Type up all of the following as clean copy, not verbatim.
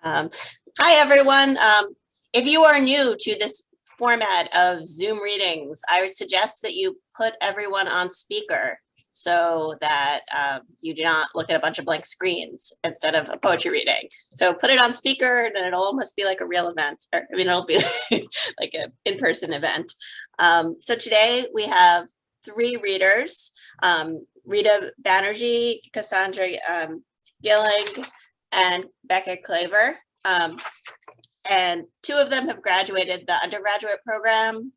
Hi, everyone. If you are new to this format of Zoom readings, I would suggest that you put everyone on speaker so that you do not look at a bunch of blank screens instead of a poetry reading. So put it on speaker and it'll almost be like a real event. Or, I mean, it'll be like an in-person event. So today we have 3 readers, RITA BANERJEE, Cassandra Gillig, and Becca Klaver. And 2 of them have graduated the undergraduate program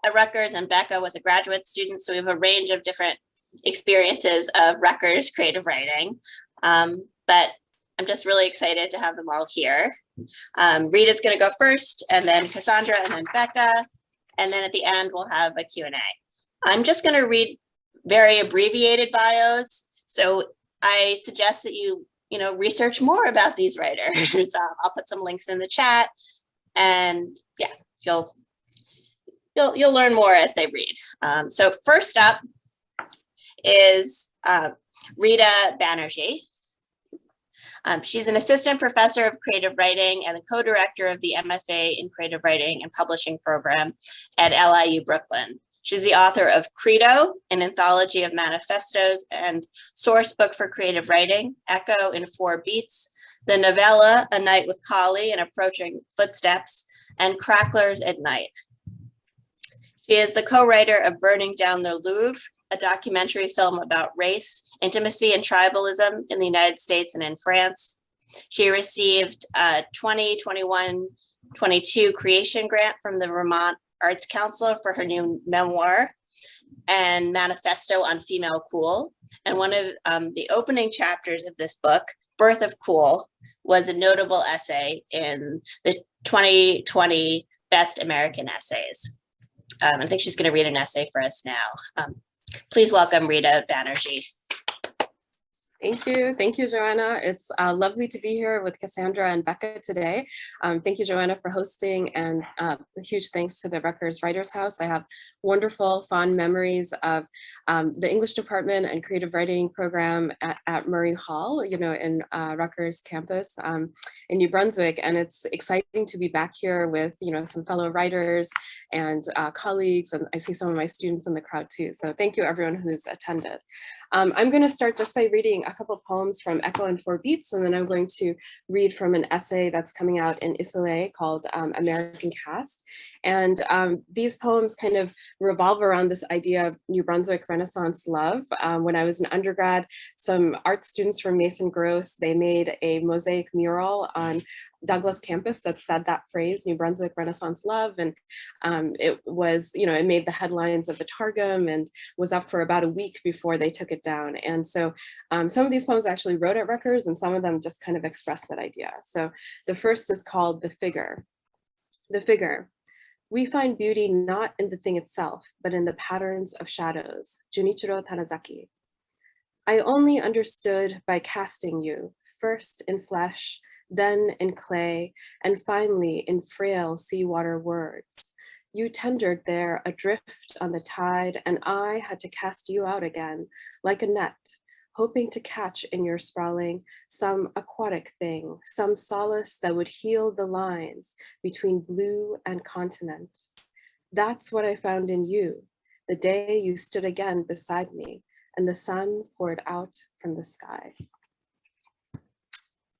at Rutgers, and Becca was a graduate student. So we have a range of different experiences of Rutgers creative writing. But I'm just really excited to have them all here. Rita's going to go first, and then Cassandra, and then Becca. And then at the end, we'll have a Q&A. I'm just going to read very abbreviated bios. So I suggest that you research more about these writers. I'll put some links in the chat, and yeah, you'll learn more as they read. So first up is RITA BANERJEE. She's an assistant professor of creative writing and the co-director of the MFA in creative writing and publishing program at LIU Brooklyn. She's the author of CREDO, an anthology of manifestos, and Sourcebook for creative writing, Echo in 4 Beats, the novella, A Night with Kali and Approaching Footsteps, and Cracklers at Night. She is the co-writer of Burning Down the Louvre, a documentary film about race, intimacy, and tribalism in the United States and in France. She received a 2021-22 creation grant from the Vermont Arts Council for her new memoir and manifesto on female cool. And one of the opening chapters of this book, Birth of Cool, was a notable essay in the 2020 Best American Essays. I think she's going to read an essay for us now. Please welcome RITA BANERJEE. Thank you, Joanna. It's lovely to be here with Cassandra and Becca today. Thank you, Joanna, for hosting, and a huge thanks to the Rutgers Writers House. I have wonderful, fond memories of the English department and creative writing program at Murray Hall, in Rutgers campus in New Brunswick. And it's exciting to be back here with, some fellow writers and colleagues, and I see some of my students in the crowd too. So thank you, everyone who's attended. I'm going to start just by reading a couple of poems from Echo in 4 Beats, and then I'm going to read from an essay that's coming out in Isele called American Cast. And these poems kind of revolve around this idea of New Brunswick Renaissance love. When I was an undergrad, some art students from Mason Gross, they made a mosaic mural on Douglas campus that said that phrase, New Brunswick Renaissance love. And it was, it made the headlines of the Targum and was up for about a week before they took it down. And so some of these poems I actually wrote at Rutgers, and some of them just kind of express that idea. So the first is called The Figure. The Figure. We find beauty not in the thing itself, but in the patterns of shadows. Junichiro Tanizaki. I only understood by casting you, first in flesh, then in clay, and finally in frail seawater words. You tendered there adrift on the tide, and I had to cast you out again, like a net, hoping to catch in your sprawling some aquatic thing, some solace that would heal the lines between blue and continent. That's what I found in you, the day you stood again beside me, and the sun poured out from the sky.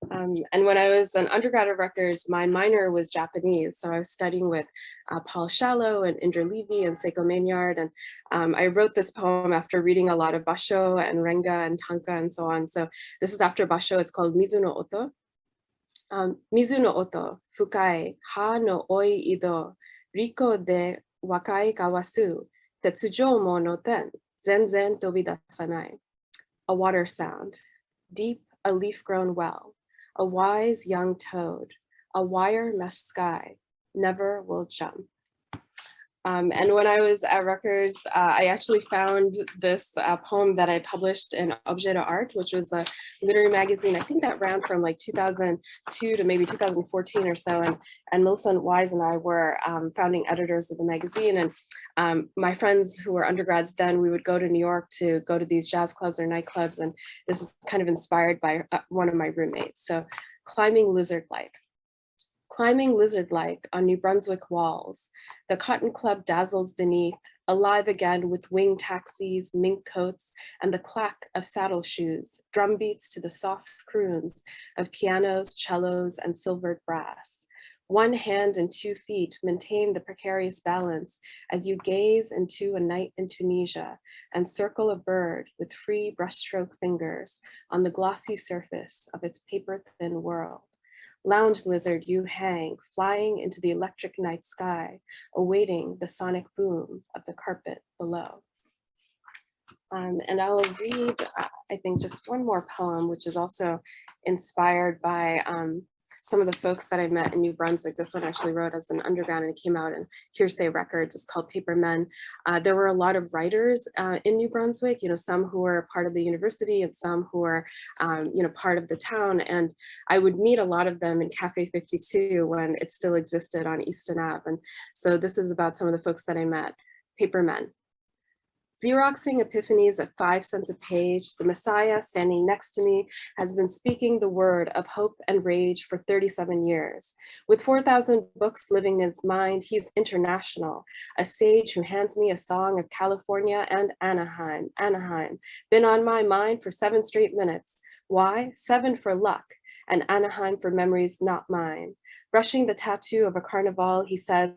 And when I was an undergrad at Rutgers, my minor was Japanese. So I was studying with Paul Shallow and Indra Levy and Seiko Maynard. And I wrote this poem after reading a lot of Basho and Renga and Tanka and so on. So this is after Basho. It's called Mizu no Oto. Mizu no Oto, fukai, ha no oi ido, riko de wakai kawasu, tetsujou mo no ten, zenzen tobidasanai. A water sound, deep, a leaf-grown well. A wise young toad, a wire mesh sky, never will jump. And when I was at Rutgers, I actually found this poem that I published in Objet d'Art, which was a literary magazine. I think that ran from like 2002 to maybe 2014 or so. And Melissa Wise and I were founding editors of the magazine. And my friends who were undergrads then, we would go to New York to go to these jazz clubs or nightclubs. And this was kind of inspired by one of my roommates. So climbing lizard-like. Climbing lizard-like on New Brunswick walls, the Cotton Club dazzles beneath, alive again with wing taxis, mink coats, and the clack of saddle shoes, drum beats to the soft croons of pianos, cellos, and silvered brass. 1 hand and 2 feet maintain the precarious balance as you gaze into a night in Tunisia and circle a bird with free brushstroke fingers on the glossy surface of its paper-thin world. Lounge lizard, you hang, flying into the electric night sky, awaiting the sonic boom of the carpet below. And I'll read, I think, just one more poem, which is also inspired by some of the folks that I met in New Brunswick. This one I actually wrote as an undergrad, and it came out in Hearsay Records. It's called Paper Men. There were a lot of writers in New Brunswick, some who were part of the university and some who were, part of the town. And I would meet a lot of them in Cafe 52 when it still existed on Easton Ave. And so this is about some of the folks that I met. Paper Men. Xeroxing epiphanies at 5 cents a page, the Messiah standing next to me has been speaking the word of hope and rage for 37 years. With 4,000 books living in his mind, he's international, a sage who hands me a song of California and Anaheim. Been on my mind for 7 straight minutes. Why? 7 for luck, and Anaheim for memories not mine. Brushing the tattoo of a carnival, he says,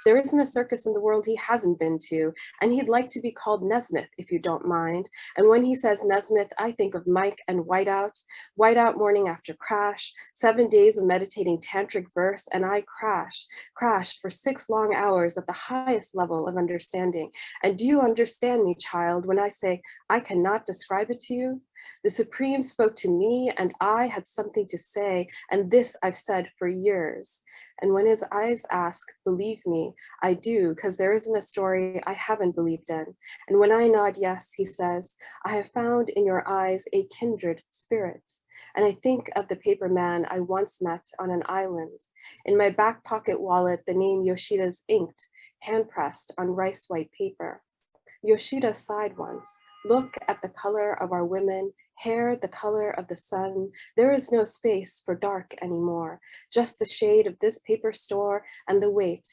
there isn't a circus in the world he hasn't been to, and he'd like to be called Nesmith, if you don't mind. And when he says Nesmith, I think of Mike and Whiteout morning after crash, 7 days of meditating tantric verse, and I crashed for 6 long hours at the highest level of understanding. And do you understand me, child, when I say I cannot describe it to you? The Supreme spoke to me and I had something to say, and this I've said for years. And when his eyes ask, believe me, I do, because there isn't a story I haven't believed in. And when I nod yes, he says, I have found in your eyes a kindred spirit. And I think of the paper man I once met on an island. In my back pocket wallet, the name Yoshida's inked, hand-pressed on rice white paper. Yoshida sighed once. Look at the color of our women, hair the color of the sun. There is no space for dark anymore, just the shade of this paper store and the wait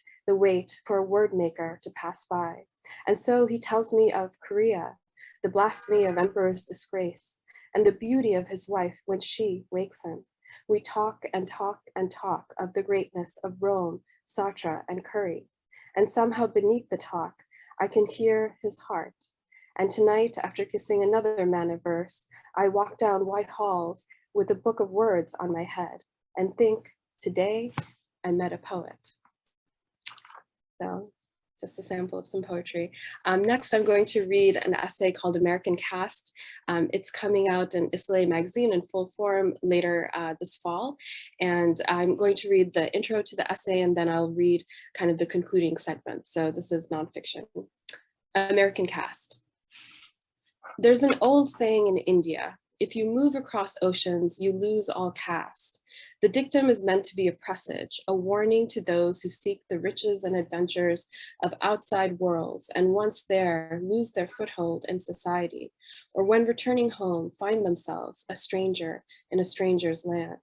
for a word maker to pass by. And so he tells me of Korea, the blasphemy of emperor's disgrace, and the beauty of his wife when she wakes him. We talk and talk and talk of the greatness of Rome, Sartre, and Curry. And somehow beneath the talk, I can hear his heart. And tonight, after kissing another man of verse, I walk down white halls with a book of words on my head and think, today I met a poet. So just a sample of some poetry. Next, I'm going to read an essay called American Cast. It's coming out in Isele magazine in full form later this fall. And I'm going to read the intro to the essay, and then I'll read kind of the concluding segment. So this is nonfiction. American Cast. There's an old saying in India, if you move across oceans, you lose all caste. The dictum is meant to be a presage, a warning to those who seek the riches and adventures of outside worlds and once there, lose their foothold in society, or when returning home, find themselves a stranger in a stranger's land.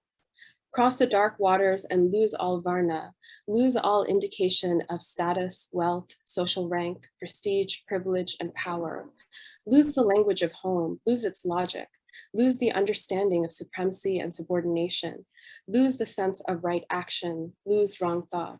Cross the dark waters and lose all varna, lose all indication of status, wealth, social rank, prestige, privilege, and power. Lose the language of home, lose its logic, lose the understanding of supremacy and subordination, lose the sense of right action, lose wrong thought.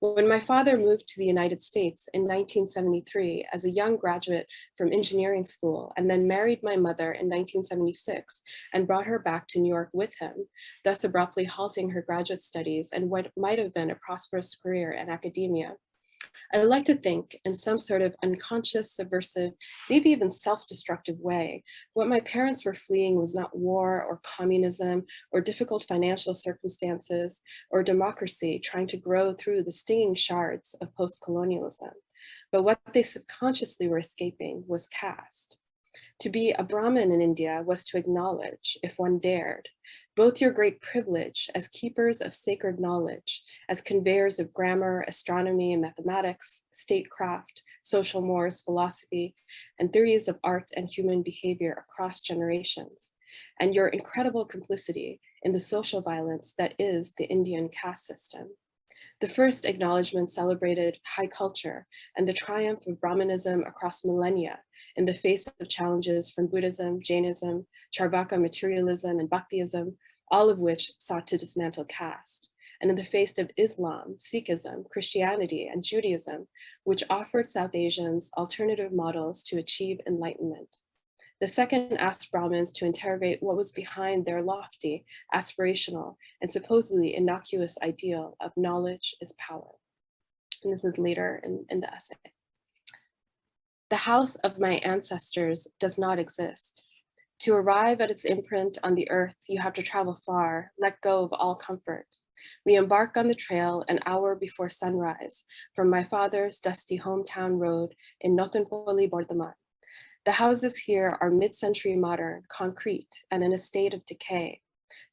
When my father moved to the United States in 1973 as a young graduate from engineering school and then married my mother in 1976 and brought her back to New York with him, thus abruptly halting her graduate studies and what might have been a prosperous career in academia, I like to think in some sort of unconscious, subversive, maybe even self-destructive way, what my parents were fleeing was not war or communism or difficult financial circumstances or democracy trying to grow through the stinging shards of post-colonialism. but what they subconsciously were escaping was caste. To be a Brahmin in India was to acknowledge, if one dared, both your great privilege as keepers of sacred knowledge, as conveyors of grammar, astronomy, and mathematics, statecraft, social mores, philosophy, and theories of art and human behavior across generations, and your incredible complicity in the social violence that is the Indian caste system. The first acknowledgement celebrated high culture and the triumph of Brahmanism across millennia in the face of challenges from Buddhism, Jainism, Charvaka materialism, and Bhaktiism, all of which sought to dismantle caste, and in the face of Islam, Sikhism, Christianity, and Judaism, which offered South Asians alternative models to achieve enlightenment. The second asked Brahmins to interrogate what was behind their lofty, aspirational, and supposedly innocuous ideal of knowledge is power. And this is later in the essay. The house of my ancestors does not exist. To arrive at its imprint on the earth, you have to travel far, let go of all comfort. We embark on the trail an hour before sunrise from my father's dusty hometown road in Notanpoli, Bardhaman. The houses here are mid-century modern, concrete, and in a state of decay.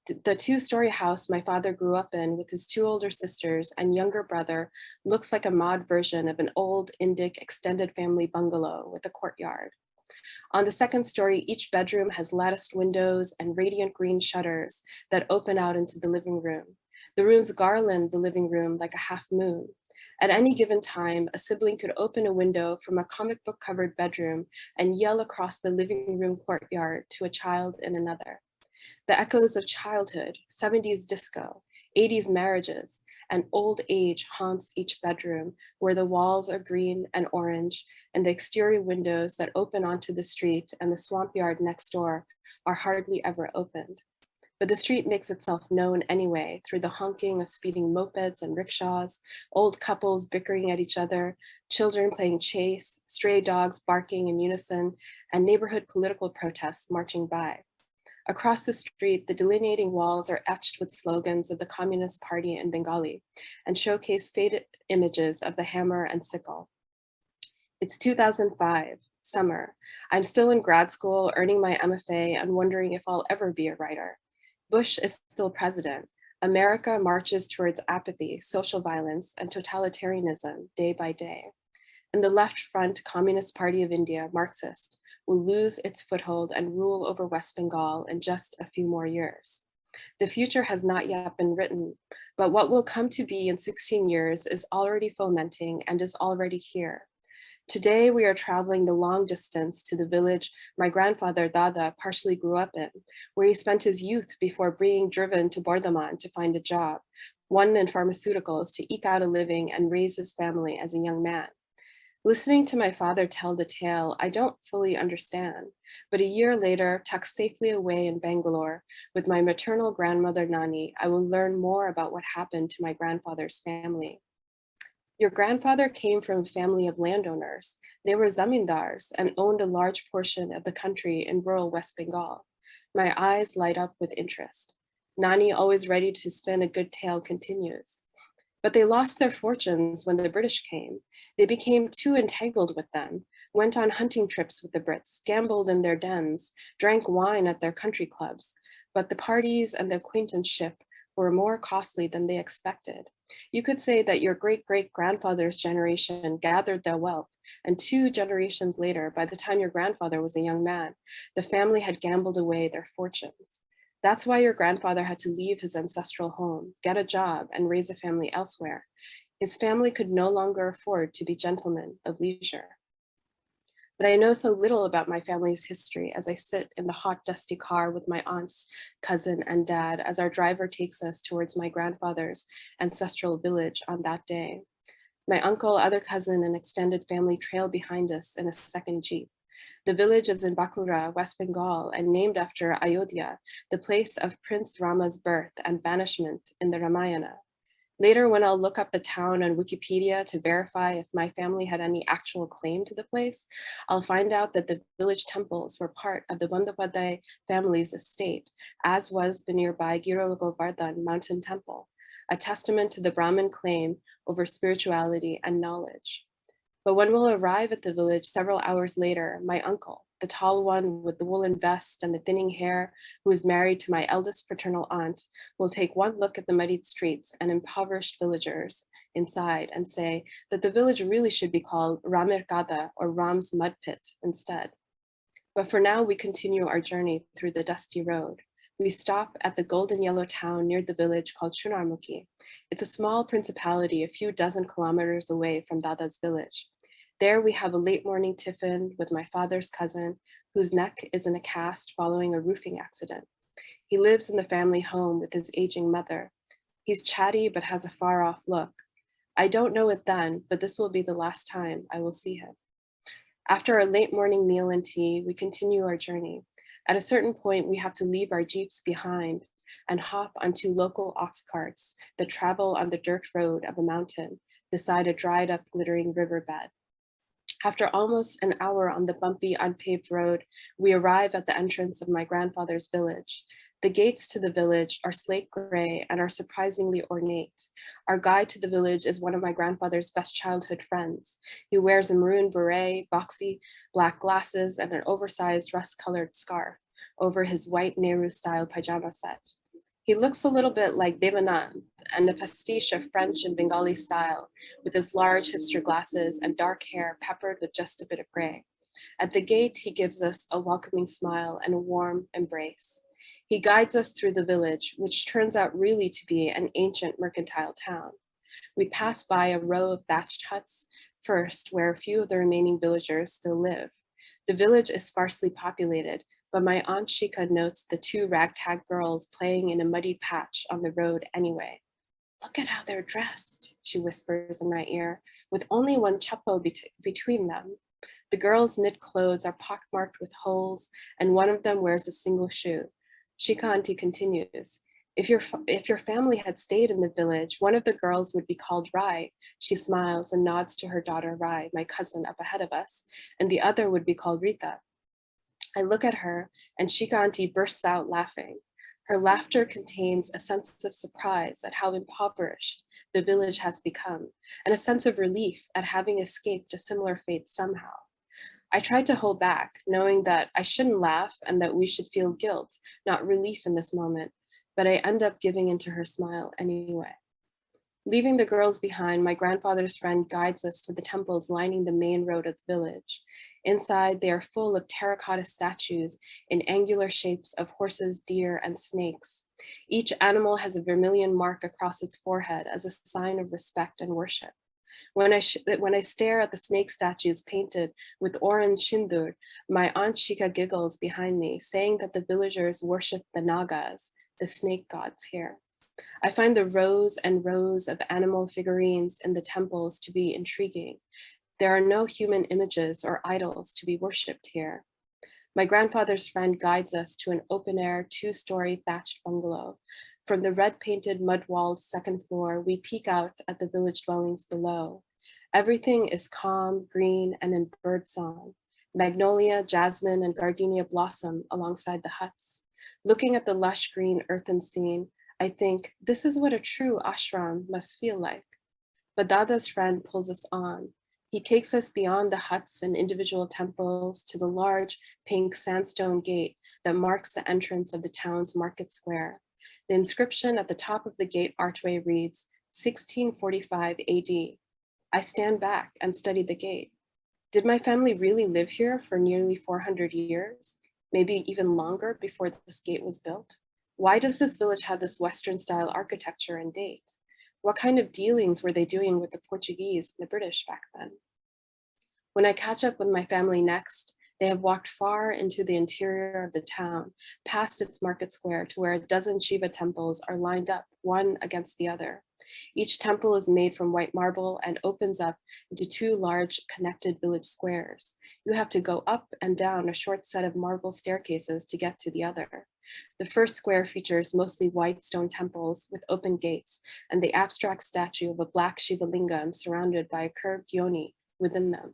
The two-story house my father grew up in with his two older sisters and younger brother looks like a mod version of an old Indic extended family bungalow with a courtyard. On the second story, each bedroom has latticed windows and radiant green shutters that open out into the living room. The rooms garland the living room like a half moon. At any given time, a sibling could open a window from a comic book covered bedroom and yell across the living room courtyard to a child in another. The echoes of childhood, 70s disco, 80s marriages, and old age haunts each bedroom where the walls are green and orange and the exterior windows that open onto the street and the swamp yard next door are hardly ever opened. But the street makes itself known anyway through the honking of speeding mopeds and rickshaws, old couples bickering at each other, children playing chase, stray dogs barking in unison, and neighborhood political protests marching by. Across the street, the delineating walls are etched with slogans of the Communist Party in Bengali and showcase faded images of the hammer and sickle. It's 2005, summer. I'm still in grad school, earning my MFA and wondering if I'll ever be a writer. Bush is still president. America marches towards apathy, social violence, and totalitarianism day by day. And the left front Communist Party of India, Marxist, will lose its foothold and rule over West Bengal in just a few more years. The future has not yet been written, but what will come to be in 16 years is already fomenting and is already here. Today, we are traveling the long distance to the village my grandfather Dada partially grew up in, where he spent his youth before being driven to Bardhaman to find a job, one in pharmaceuticals to eke out a living and raise his family as a young man. Listening to my father tell the tale, I don't fully understand, but a year later, tucked safely away in Bangalore with my maternal grandmother Nani, I will learn more about what happened to my grandfather's family. Your grandfather came from a family of landowners. They were zamindars and owned a large portion of the country in rural West Bengal. My eyes light up with interest. Nani, always ready to spin a good tale, continues. But they lost their fortunes when the British came. They became too entangled with them, went on hunting trips with the Brits, gambled in their dens, drank wine at their country clubs. But the parties and the acquaintanceship were more costly than they expected. You could say that your great-great-grandfather's generation gathered their wealth, and 2 generations later, by the time your grandfather was a young man, the family had gambled away their fortunes. That's why your grandfather had to leave his ancestral home, get a job, and raise a family elsewhere. His family could no longer afford to be gentlemen of leisure. But I know so little about my family's history as I sit in the hot, dusty car with my aunts, cousin, and dad as our driver takes us towards my grandfather's ancestral village on that day. My uncle, other cousin, and extended family trail behind us in a second Jeep. The village is in Bankura, West Bengal, and named after Ayodhya, the place of Prince Rama's birth and banishment in the Ramayana. Later, when I'll look up the town on Wikipedia to verify if my family had any actual claim to the place, I'll find out that the village temples were part of the Bandyopadhyay family's estate, as was the nearby Giro Govardhan mountain temple, a testament to the Brahmin claim over spirituality and knowledge. But when we'll arrive at the village several hours later, my uncle, the tall one with the woolen vest and the thinning hair, who is married to my eldest paternal aunt, will take one look at the muddied streets and impoverished villagers inside and say that the village really should be called Ramirkada, or Ram's mud pit, instead. But for now, we continue our journey through the dusty road. We stop at the golden yellow town near the village called Shunarmuki. It's a small principality a few dozen kilometers away from Dada's village. There we have a late morning tiffin with my father's cousin, whose neck is in a cast following a roofing accident. He lives in the family home with his aging mother. He's chatty but has a far off look. I don't know it then, but this will be the last time I will see him. After our late morning meal and tea, we continue our journey. At a certain point, we have to leave our jeeps behind and hop onto local ox carts that travel on the dirt road of a mountain beside a dried up glittering riverbed. After almost an hour on the bumpy, unpaved road, we arrive at the entrance of my grandfather's village. The gates to the village are slate gray and are surprisingly ornate. Our guide to the village is one of my grandfather's best childhood friends. He wears a maroon beret, boxy black glasses, and an oversized rust-colored scarf over his white Nehru-style pajama set. He looks a little bit like Devanand and a pastiche of French and Bengali style, with his large hipster glasses and dark hair peppered with just a bit of gray. At the gate, he gives us a welcoming smile and a warm embrace. He guides us through the village, which turns out really to be an ancient mercantile town. We pass by a row of thatched huts first, where a few of the remaining villagers still live. The village is sparsely populated, but my Aunt Shika notes the two ragtag girls playing in a muddied patch on the road anyway. Look at how they're dressed, she whispers in my ear, with only one chapo between them. The girls' knit clothes are pockmarked with holes, and one of them wears a single shoe. Shika auntie continues, if your family had stayed in the village, one of the girls would be called Rai. She smiles and nods to her daughter Rai, my cousin up ahead of us, and the other would be called Rita. I look at her and Shika auntie bursts out laughing. Her laughter contains a sense of surprise at how impoverished the village has become, and a sense of relief at having escaped a similar fate somehow. I tried to hold back, knowing that I shouldn't laugh and that we should feel guilt, not relief in this moment, but I end up giving into her smile anyway. Leaving the girls behind, my grandfather's friend guides us to the temples lining the main road of the village. Inside, they are full of terracotta statues in angular shapes of horses, deer, and snakes. Each animal has a vermilion mark across its forehead as a sign of respect and worship. When I stare at the snake statues painted with orange shindur, my Aunt Shika giggles behind me, saying that the villagers worship the Nagas, the snake gods here. I find the rows and rows of animal figurines in the temples to be intriguing. There are no human images or idols to be worshipped here. My grandfather's friend guides us to an open-air, two-story thatched bungalow. From the red-painted, mud-walled second floor, we peek out at the village dwellings below. Everything is calm, green, and in birdsong. Magnolia, jasmine, and gardenia blossom alongside the huts. Looking at the lush green earthen scene, I think, this is what a true ashram must feel like. But Dada's friend pulls us on. He takes us beyond the huts and individual temples to the large pink sandstone gate that marks the entrance of the town's market square. The inscription at the top of the gate archway reads, 1645 AD. I stand back and study the gate. Did my family really live here for nearly 400 years? Maybe even longer before this gate was built? Why does this village have this Western-style architecture and date? What kind of dealings were they doing with the Portuguese and the British back then? When I catch up with my family next, they have walked far into the interior of the town, past its market square to where a dozen Shiva temples are lined up, one against the other. Each temple is made from white marble and opens up into two large connected village squares. You have to go up and down a short set of marble staircases to get to the other. The first square features mostly white stone temples with open gates and the abstract statue of a black Shiva lingam surrounded by a curved yoni within them.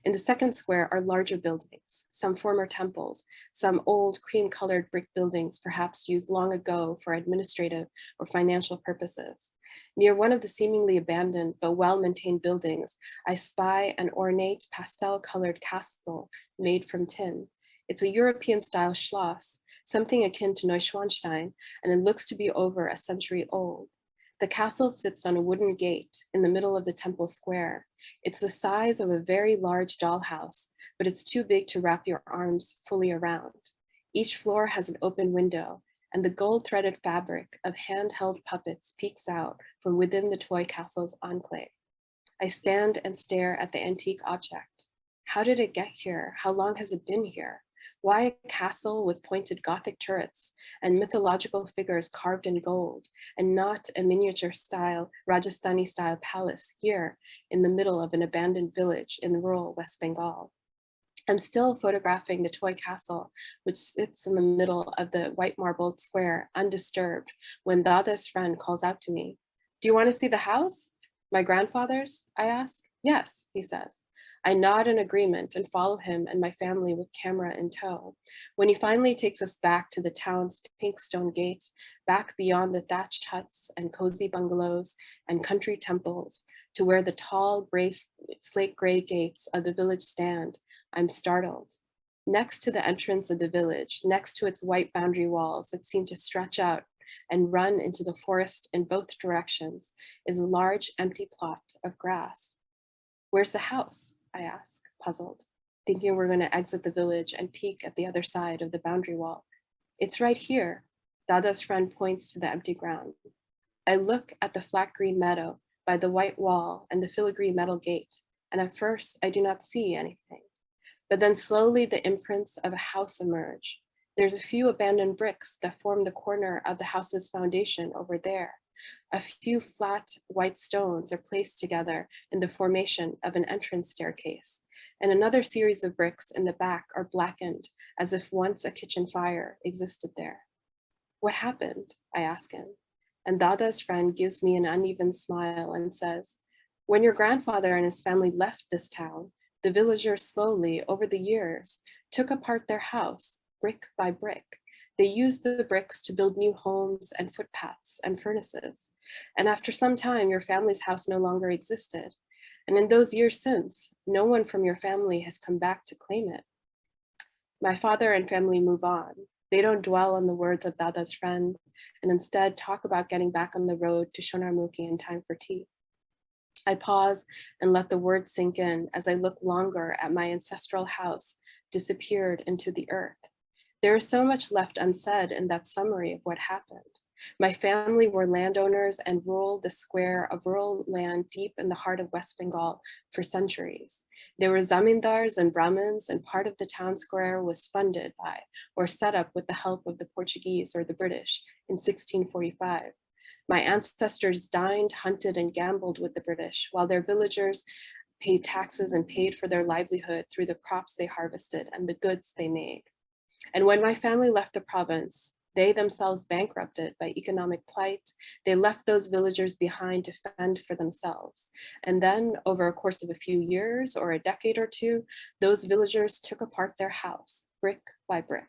In the second square are larger buildings, some former temples, some old cream-colored brick buildings perhaps used long ago for administrative or financial purposes. Near one of the seemingly abandoned but well-maintained buildings, I spy an ornate pastel-colored castle made from tin. It's a European-style Schloss, something akin to Neuschwanstein, and it looks to be over a century old. The castle sits on a wooden gate in the middle of the temple square. It's the size of a very large dollhouse, but it's too big to wrap your arms fully around. Each floor has an open window, and the gold-threaded fabric of handheld puppets peeks out from within the toy castle's enclave. I stand and stare at the antique object. How did it get here? How long has it been here? Why a castle with pointed Gothic turrets and mythological figures carved in gold, and not a miniature-style, Rajasthani-style palace here in the middle of an abandoned village in rural West Bengal? I'm still photographing the toy castle, which sits in the middle of the white marbled square, undisturbed, when Dada's friend calls out to me. "Do you want to see the house?" "My grandfather's?" I ask. "Yes," he says. I nod in agreement and follow him and my family with camera in tow. When he finally takes us back to the town's pink stone gate, back beyond the thatched huts and cozy bungalows and country temples, to where the tall slate gray gates of the village stand, I'm startled. Next to the entrance of the village, next to its white boundary walls that seem to stretch out and run into the forest in both directions, is a large empty plot of grass. "Where's the house?" I ask, puzzled, thinking we're going to exit the village and peek at the other side of the boundary wall. "It's right here." Dada's friend points to the empty ground. I look at the flat green meadow by the white wall and the filigree metal gate, and at first I do not see anything. But then slowly the imprints of a house emerge. There's a few abandoned bricks that form the corner of the house's foundation over there. A few flat white stones are placed together in the formation of an entrance staircase, and another series of bricks in the back are blackened as if once a kitchen fire existed there. "What happened?" I ask him, and Dada's friend gives me an uneven smile and says, "When your grandfather and his family left this town, the villagers slowly, over the years, took apart their house, brick by brick. They used the bricks to build new homes and footpaths and furnaces. And after some time, your family's house no longer existed. And in those years since, no one from your family has come back to claim it. My father and family move on. They don't dwell on the words of Dada's friend, and instead talk about getting back on the road to Shonarmuki in time for tea." I pause and let the words sink in as I look longer at my ancestral house disappeared into the earth. There is so much left unsaid in that summary of what happened. My family were landowners and ruled the square of rural land deep in the heart of West Bengal for centuries. There were zamindars and Brahmins, and part of the town square was funded by or set up with the help of the Portuguese or the British in 1645. My ancestors dined, hunted, and gambled with the British, while their villagers paid taxes and paid for their livelihood through the crops they harvested and the goods they made. And when my family left the province, they themselves bankrupted by economic plight, they left those villagers behind to fend for themselves. And then over a course of a few years or a decade or two, those villagers took apart their house, brick by brick.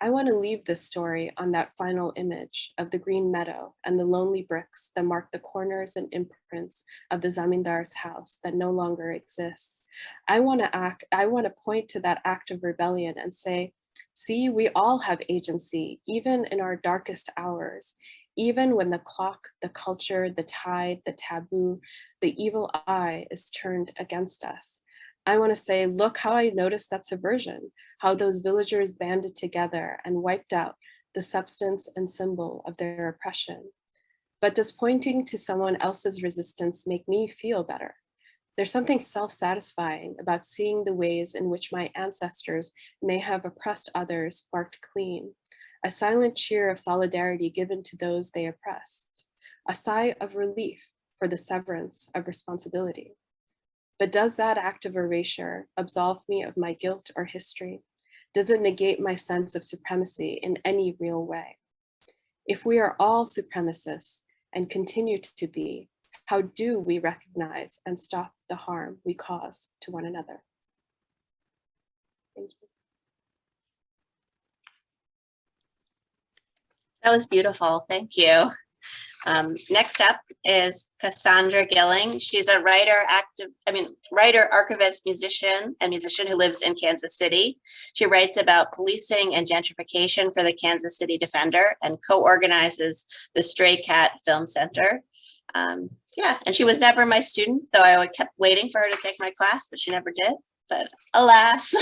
I want to leave this story on that final image of the green meadow and the lonely bricks that mark the corners and imprints of the zamindar's house that no longer exists. I want to point to that act of rebellion and say, see, we all have agency, even in our darkest hours, even when the clock, the culture, the tide, the taboo, the evil eye is turned against us. I want to say, look how I noticed that subversion, how those villagers banded together and wiped out the substance and symbol of their oppression. But does pointing to someone else's resistance make me feel better? There's something self-satisfying about seeing the ways in which my ancestors may have oppressed others marked clean, a silent cheer of solidarity given to those they oppressed, a sigh of relief for the severance of responsibility. But does that act of erasure absolve me of my guilt or history? Does it negate my sense of supremacy in any real way? If we are all supremacists and continue to be, how do we recognize and stop the harm we cause to one another? Thank you. That was beautiful. Thank you. Next up is Cassandra Gillig. She's a writer, archivist, musician who lives in Kansas City. She writes about policing and gentrification for the Kansas City Defender and co-organizes the Stray Cat Film Center. Yeah, and she was never my student, though I kept waiting for her to take my class, but she never did. But alas,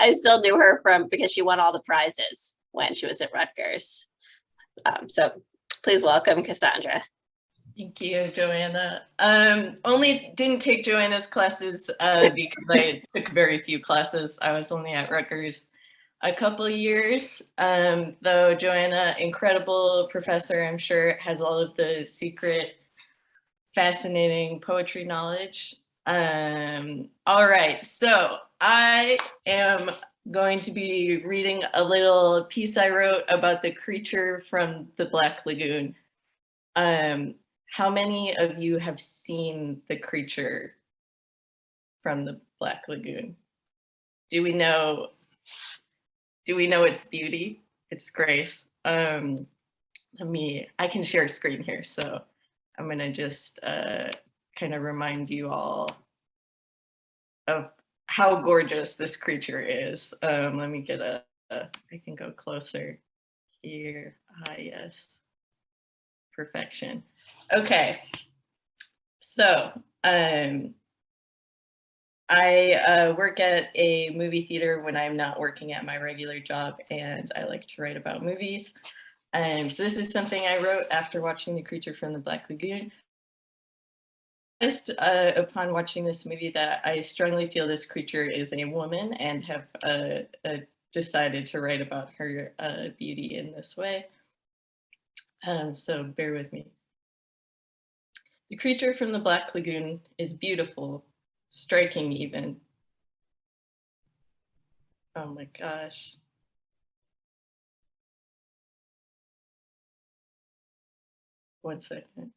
I still knew her because she won all the prizes when she was at Rutgers. So please welcome Cassandra. Thank you, Joanna. Only didn't take Joanna's classes because I took very few classes. I was only at Rutgers a couple of years, though Joanna, incredible professor, I'm sure has all of the secret, fascinating poetry knowledge. All right, so I am going to be reading a little piece I wrote about the creature from the Black Lagoon. How many of you have seen the creature from the Black Lagoon? Do we know its beauty, its grace? I can share screen here, so I'm gonna just kind of remind you all of how gorgeous this creature is. Let me get I can go closer here. Ah, yes, perfection. Okay, so I work at a movie theater when I'm not working at my regular job, and I like to write about movies. So this is something I wrote after watching The Creature from the Black Lagoon. Just upon watching this movie that I strongly feel this creature is a woman and have decided to write about her beauty in this way. So bear with me. The creature from the Black Lagoon is beautiful, striking even. Oh my gosh. One second.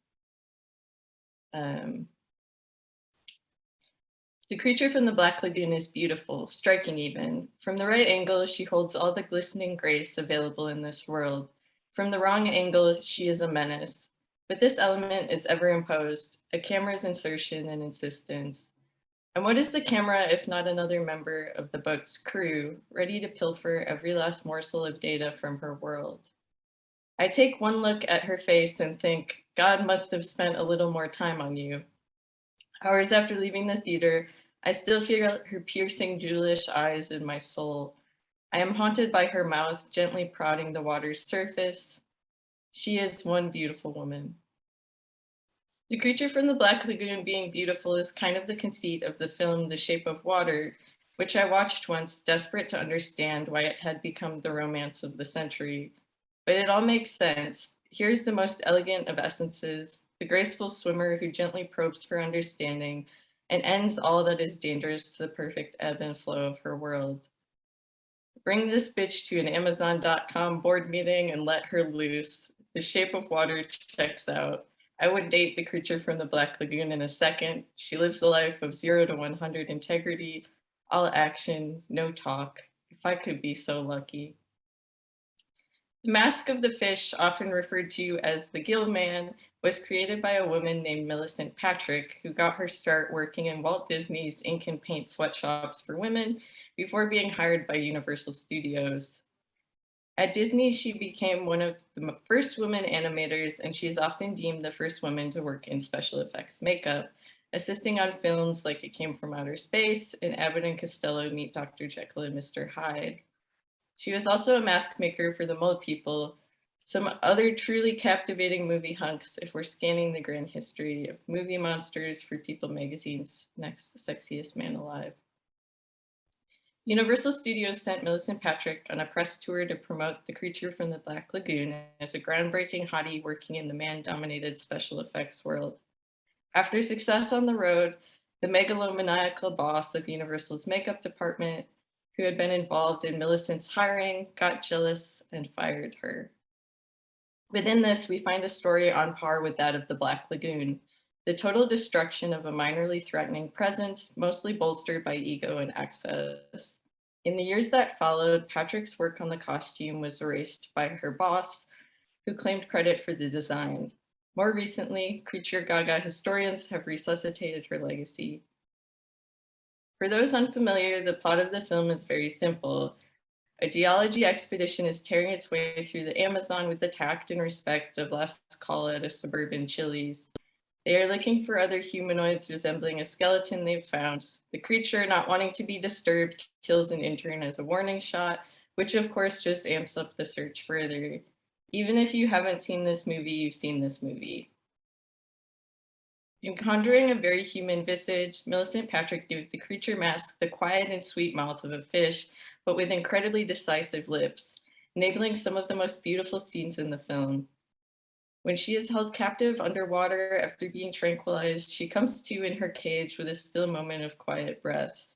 The creature from the Black Lagoon is beautiful, striking even. From the right angle, she holds all the glistening grace available in this world. From the wrong angle, she is a menace. But this element is ever imposed, a camera's insertion and insistence. And what is the camera if not another member of the boat's crew, ready to pilfer every last morsel of data from her world? I take one look at her face and think, God must have spent a little more time on you. Hours after leaving the theater, I still feel her piercing jewelish eyes in my soul. I am haunted by her mouth gently prodding the water's surface. She is one beautiful woman. The creature from the Black Lagoon being beautiful is kind of the conceit of the film The Shape of Water, which I watched once, desperate to understand why it had become the romance of the century. But it all makes sense. Here's the most elegant of essences, the graceful swimmer who gently probes for understanding and ends all that is dangerous to the perfect ebb and flow of her world. Bring this bitch to an Amazon.com board meeting and let her loose. The Shape of Water checks out. I would date the creature from the Black Lagoon in a second. She lives a life of 0 to 100 integrity, all action, no talk. If I could be so lucky. The Mask of the Fish, often referred to as the Gill Man, was created by a woman named Millicent Patrick, who got her start working in Walt Disney's ink and paint sweatshops for women before being hired by Universal Studios. At Disney, she became one of the first women animators, and she is often deemed the first woman to work in special effects makeup, assisting on films like It Came from Outer Space and Abbott and Costello Meet Dr. Jekyll and Mr. Hyde. She was also a mask maker for the Mole People, some other truly captivating movie hunks if we're scanning the grand history of movie monsters for People magazine's Next Sexiest Man Alive. Universal Studios sent Millicent Patrick on a press tour to promote The Creature from the Black Lagoon as a groundbreaking hottie working in the man-dominated special effects world. After success on the road, the megalomaniacal boss of Universal's makeup department, who had been involved in Millicent's hiring, got jealous and fired her. Within this, we find a story on par with that of the Black Lagoon, the total destruction of a minorly threatening presence, mostly bolstered by ego and access. In the years that followed, Patrick's work on the costume was erased by her boss, who claimed credit for the design. More recently, Creature Gaga historians have resuscitated her legacy. For those unfamiliar, the plot of the film is very simple. A geology expedition is tearing its way through the Amazon with the tact and respect of last call at a suburban Chili's. They are looking for other humanoids resembling a skeleton they've found. The creature, not wanting to be disturbed, kills an intern as a warning shot, which of course just amps up the search further. Even if you haven't seen this movie, you've seen this movie. In conjuring a very human visage, Millicent Patrick gives the creature mask the quiet and sweet mouth of a fish, but with incredibly decisive lips, enabling some of the most beautiful scenes in the film. When she is held captive underwater after being tranquilized, she comes to in her cage with a still moment of quiet breath.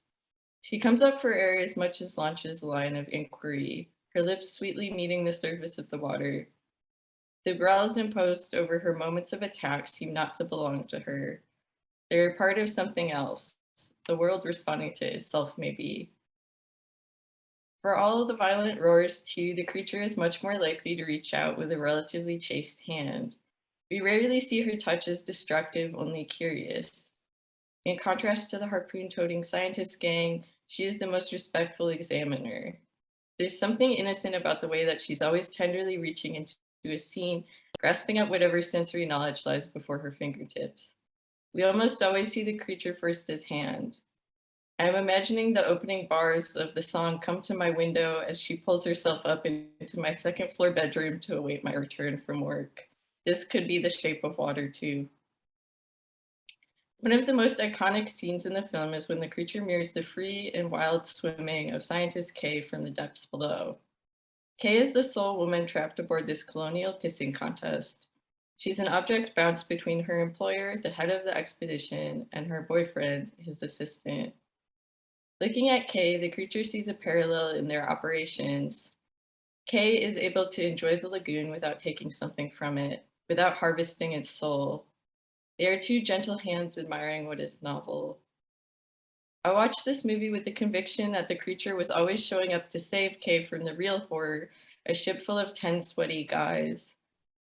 She comes up for air as much as launches a line of inquiry, her lips sweetly meeting the surface of the water. The growls imposed over her moments of attack seem not to belong to her. They're part of something else, the world responding to itself maybe. For all of the violent roars too, the creature is much more likely to reach out with a relatively chaste hand. We rarely see her touch as destructive, only curious. In contrast to the harpoon-toting scientist gang, she is the most respectful examiner. There's something innocent about the way that she's always tenderly reaching into a scene, grasping at whatever sensory knowledge lies before her fingertips. We almost always see the creature first as hand. I'm imagining the opening bars of the song "Come to My Window" as she pulls herself up into my second floor bedroom to await my return from work. This could be The Shape of Water too. One of the most iconic scenes in the film is when the creature mirrors the free and wild swimming of scientist Kay from the depths below. Kay is the sole woman trapped aboard this colonial pissing contest. She's an object bounced between her employer, the head of the expedition, and her boyfriend, his assistant. Looking at Kay, the creature sees a parallel in their operations. Kay is able to enjoy the lagoon without taking something from it, without harvesting its soul. They are two gentle hands admiring what is novel. I watched this movie with the conviction that the creature was always showing up to save Kay from the real horror, a ship full of 10 sweaty guys.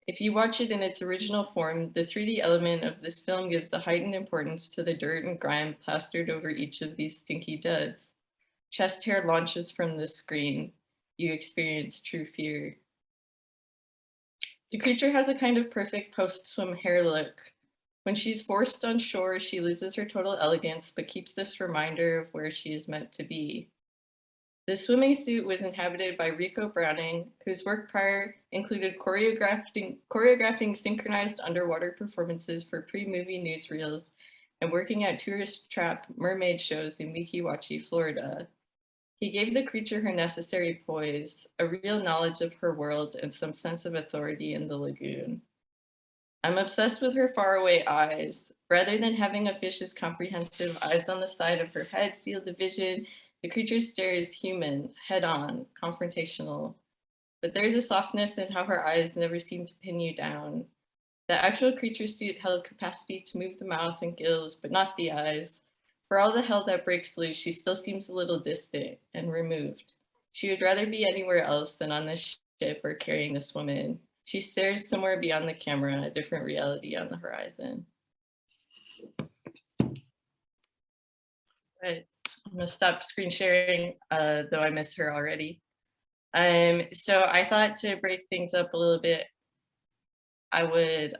If you watch it in its original form, the 3D element of this film gives a heightened importance to the dirt and grime plastered over each of these stinky duds. Chest hair launches from the screen. You experience true fear. The creature has a kind of perfect post-swim hair look. When she's forced on shore, she loses her total elegance, but keeps this reminder of where she is meant to be. The swimming suit was inhabited by Rico Browning, whose work prior included choreographing synchronized underwater performances for pre-movie newsreels and working at tourist trap mermaid shows in Weeki Wachee, Florida. He gave the creature her necessary poise, a real knowledge of her world, and some sense of authority in the lagoon. I'm obsessed with her faraway eyes. Rather than having a fish's comprehensive eyes on the side of her head field of vision, the creature's stare is human, head-on, confrontational. But there's a softness in how her eyes never seem to pin you down. The actual creature suit held capacity to move the mouth and gills, but not the eyes. For all the hell that breaks loose, she still seems a little distant and removed. She would rather be anywhere else than on this ship or carrying this woman. She stares somewhere beyond the camera, a different reality on the horizon. Right. I'm gonna stop screen sharing, though I miss her already. So I thought to break things up a little bit, I would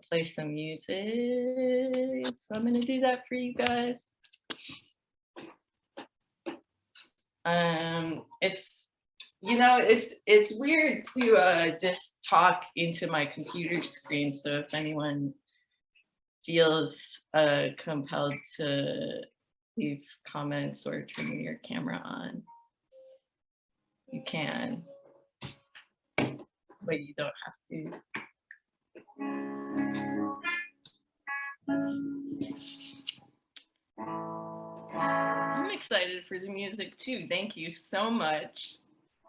play some music. So I'm gonna do that for you guys. It's, you know, it's weird to just talk into my computer screen. So if anyone feels compelled to leave comments or turn your camera on, you can, but you don't have to. I'm excited for the music too. Thank you so much.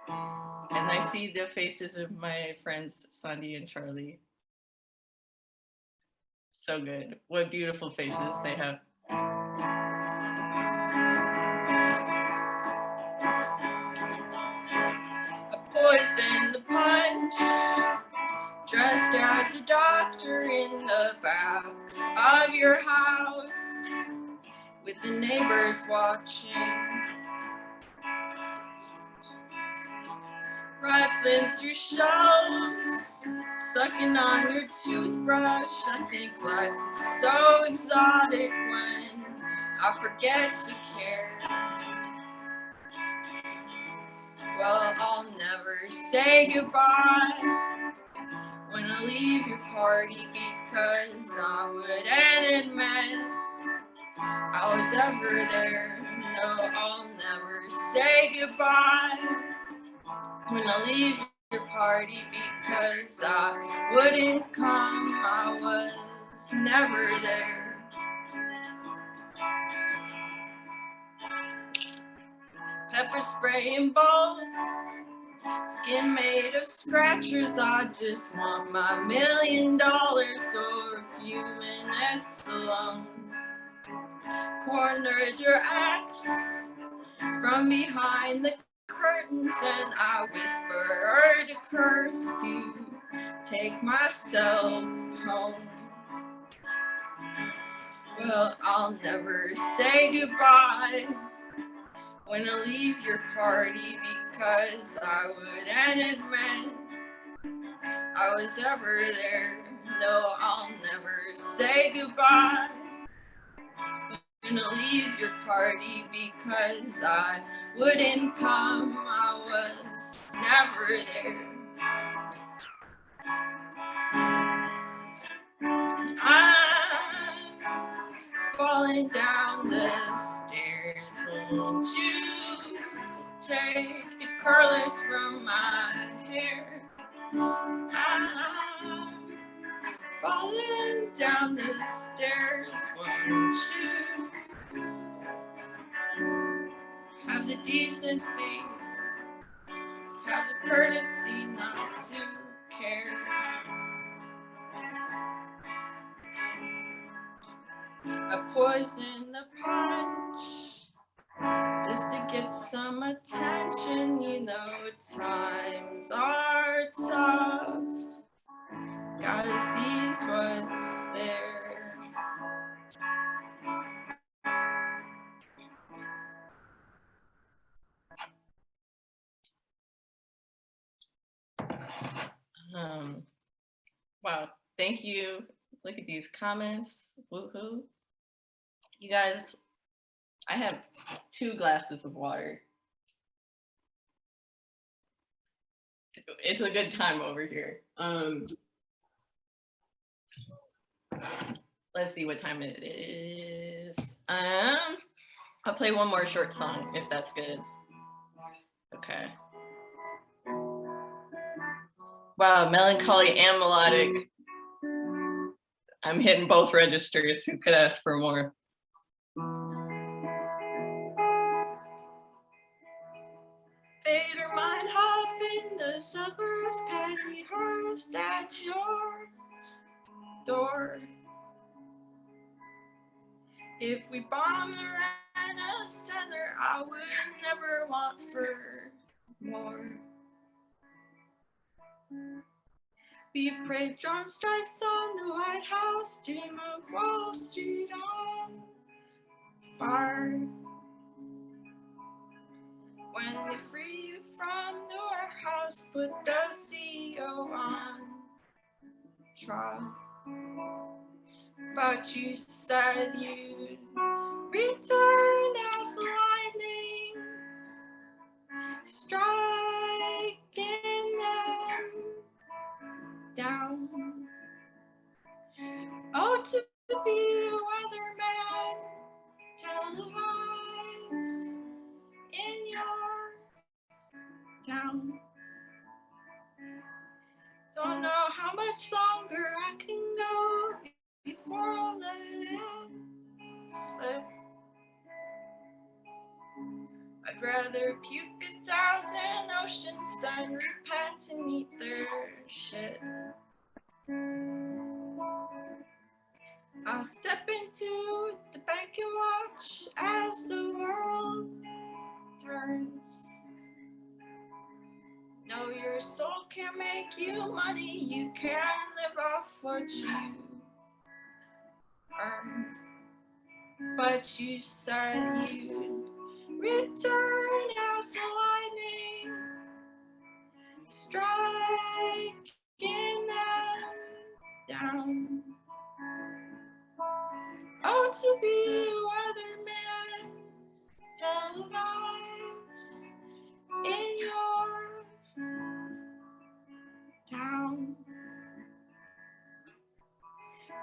And I see the faces of my friends Sandy and Charlie. So good. What beautiful faces they have. A poison the punch, dressed out There's a doctor in the back of your house with the neighbors watching. Rifling through shelves, sucking on your toothbrush. I think life is so exotic when I forget to care. Well, I'll never say goodbye when I leave your party, because I wouldn't admit I was ever there. No, I'll never say goodbye when I leave your party, because I wouldn't come. I was never there. Pepper spray and bulk, skin made of scratchers. I just want my $1 million or a few minutes alone. Cornered your ex from behind the curtains, and I whispered a curse to take myself home. Well, I'll never say goodbye when I leave your party, because I wouldn't admit I was ever there. No, I'll never say goodbye when I leave your party, because I wouldn't come. I was never there. I'm falling down the stairs. Won't you take the curlers from my hair? I'm falling down the stairs. Won't you have the decency, have the courtesy not to care? I poison the punch just to get some attention. You know, times are tough. Gotta seize what's there. Wow, thank you. Look at these comments. Woohoo. You guys, I have 2 glasses of water. It's a good time over here. Let's see what time it is. I'll play one more short song if that's good. Okay. Wow, melancholy and melodic. I'm hitting both registers. Who could ask for more? Vader Meinhof in the suburbs, Pennyhurst at your door. If we bomb a center, I would never want for more. We pray drone strikes on the White House, dream of Wall Street on fire. When they free you from the warehouse, put the CEO on trial. But you said you'd return as lightning, striking them down. Oh, to be a weatherman, televised in your town. Don't know how much longer I can go before I let it slip. I'd rather puke 1,000 oceans than repent and eat their shit. I'll step into the bank and watch as the world turns. No, your soul can't make you money. You can't live off what you earned. But you said you'd return as the lightning, striking them down. Oh, to be a weatherman, televised in your town.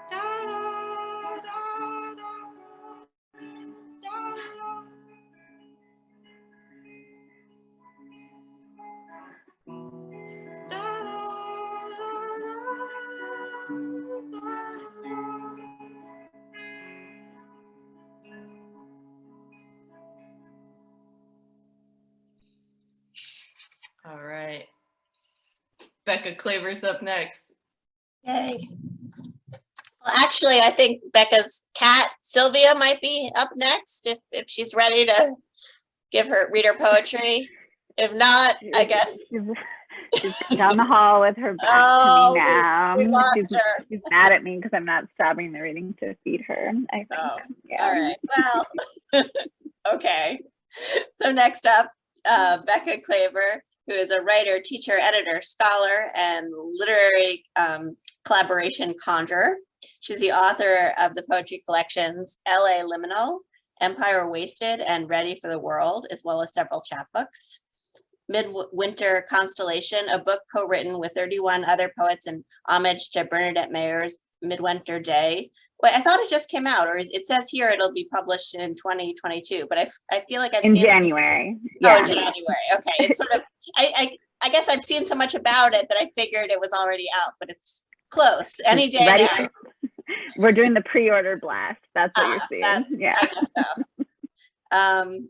Da, da, da, da, da, da. Da, da, da, da, da. All right. Becca Klaver's up next. Yay. Well, actually, I think Becca's cat, Sylvia, might be up next if she's ready to read her poetry. If not, I guess. She's down the hall with her back Oh, to me now. we lost her. She's mad at me because I'm not stopping the reading to feed her, I think. Oh, Yeah. all right. Well, okay. So next up, Becca Klaver, who is a writer, teacher, editor, scholar, and literary collaboration conjurer. She's the author of the poetry collections LA Liminal, Empire Wasted, and Ready for the World, as well as several chapbooks. Midwinter Constellation, a book co-written with 31 other poets in homage to Bernadette Mayer's Midwinter Day. Wait, I thought it just came out, or it says here it'll be published in 2022, but I feel like I've in seen January. Oh, Yeah. in January. Okay, it's sort of I guess I've seen so much about it that I figured it was already out, but it's close. Any day Ready? now. We're doing the pre-order blast. That's what you're seeing. Yeah. I guess so.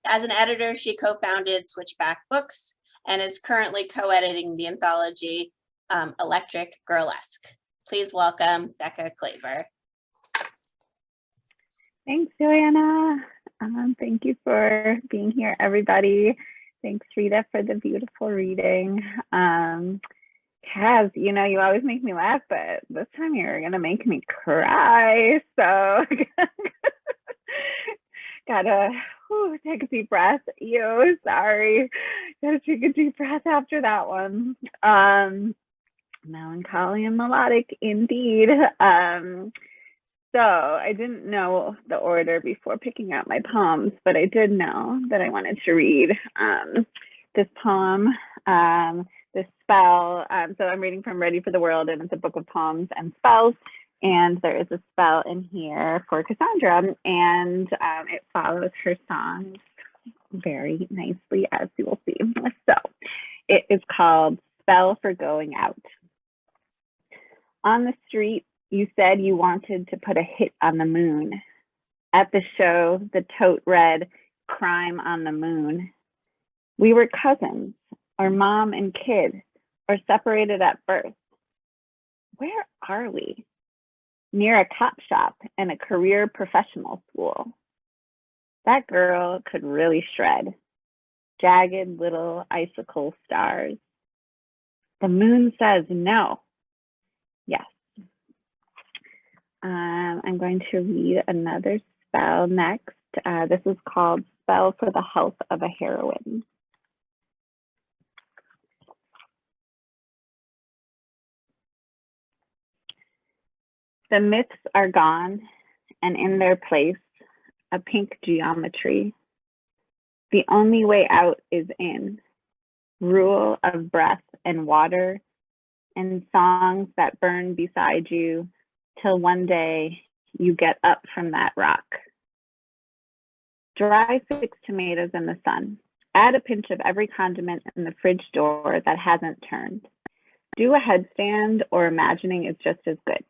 As an editor, she co-founded Switchback Books and is currently co-editing the anthology Electric Girlesque. Please welcome Becca Klaver. Thanks, Joanna. Thank you for being here, everybody. Thanks, Rita, for the beautiful reading. Kaz, you know, you always make me laugh, but this time you're gonna make me cry. So gotta take a deep breath. Sorry. Gotta take a deep breath after that one. Melancholy and melodic indeed. So I didn't know the order before picking out my poems, but I did know that I wanted to read this poem, this spell. So I'm reading from Ready for the World, and it's a book of poems and spells. And there is a spell in here for Cassandra, and it follows her song very nicely, as you will see. So it is called Spell for Going Out. On the street, you said you wanted to put a hit on the moon. At the show, the tote read, Crime on the Moon. We were cousins, or mom and kid, or separated at birth. Where are we? Near a cop shop and a career professional school. That girl could really shred. Jagged little icicle stars. The moon says no. Yes. I'm going to read another spell next. This is called Spell for the Health of a Heroine. The myths are gone, and in their place, a pink geometry. The only way out is in. Rule of breath and water, and songs that burn beside you till one day you get up from that rock. Dry 6 tomatoes in the sun. Add a pinch of every condiment in the fridge door that hasn't turned. Do a headstand, or imagining is just as good.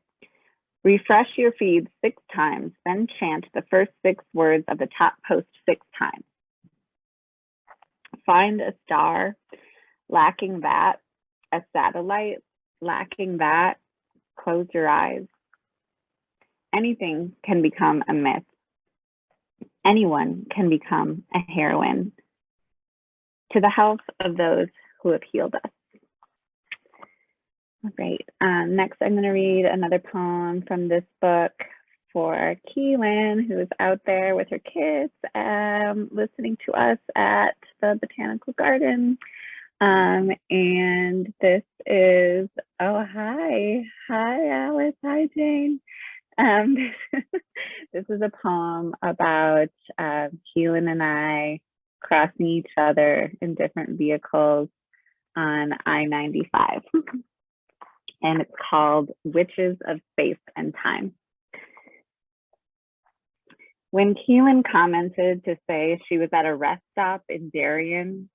Refresh your feed 6 times, then chant the first 6 words of the top post 6 times. Find a star, lacking that, a satellite, lacking that, close your eyes. Anything can become a myth. Anyone can become a heroine. To the health of those who have healed us. All right, next I'm going to read another poem from this book for Keelan, who is out there with her kids, listening to us at the Botanical Garden. And this is, oh, hi, Alice, hi, Jane. This is a poem about Keelan and I crossing each other in different vehicles on I-95. And it's called Witches of Space and Time. When Keelan commented to say she was at a rest stop in Darien,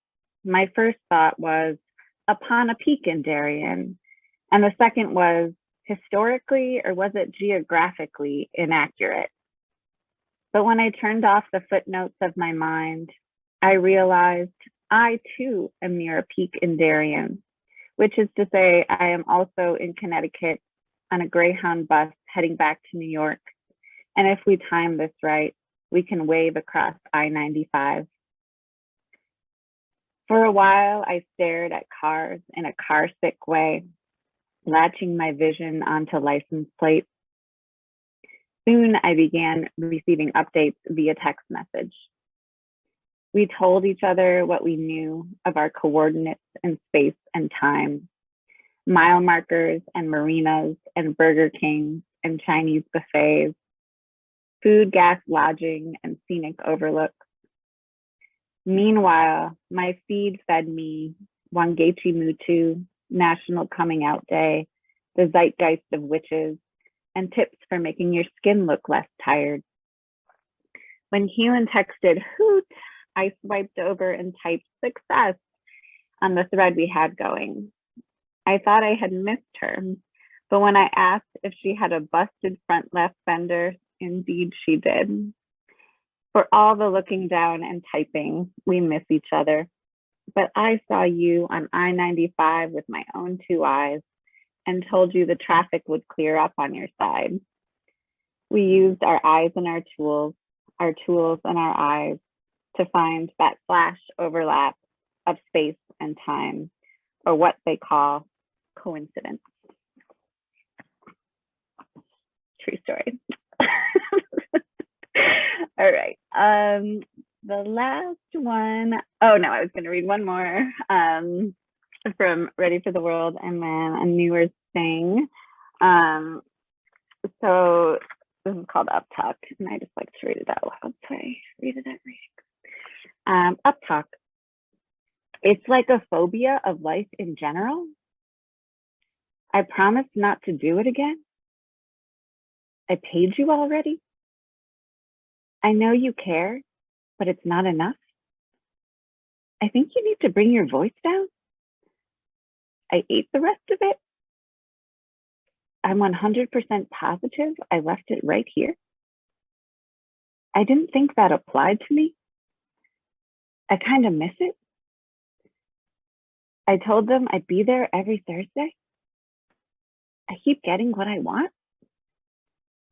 my first thought was upon a peak in Darien. And the second was historically, or was it geographically inaccurate? But when I turned off the footnotes of my mind, I realized I too am near a peak in Darien, which is to say I am also in Connecticut on a Greyhound bus heading back to New York. And if we time this right, we can wave across I-95. For a while, I stared at cars in a car-sick way, latching my vision onto license plates. Soon, I began receiving updates via text message. We told each other what we knew of our coordinates in space and time, mile markers and marinas and Burger Kings and Chinese buffets, food, gas, lodging, and scenic overlooks. Meanwhile, my feed fed me Wangechi Mutu, National Coming Out Day, the zeitgeist of witches, and tips for making your skin look less tired. When Keelan texted hoot, I swiped over and typed success on the thread we had going. I thought I had missed her, but when I asked if she had a busted front left fender, indeed she did. For all the looking down and typing, we miss each other. But I saw you on I-95 with my own two eyes and told you the traffic would clear up on your side. We used our eyes and our tools and our eyes to find that flash overlap of space and time, or what they call coincidence. True story. All right. The last one, oh no, I was going to read one more from Ready for the World, and then a newer thing. So this is called Up Talk, and I just like to read it out loud. So I read it at reading. Up Talk. It's like a phobia of life in general. I promised not to do it again. I paid you already. I know you care, but it's not enough. I think you need to bring your voice down. I ate the rest of it. I'm 100% positive I left it right here. I didn't think that applied to me. I kind of miss it. I told them I'd be there every Thursday. I keep getting what I want.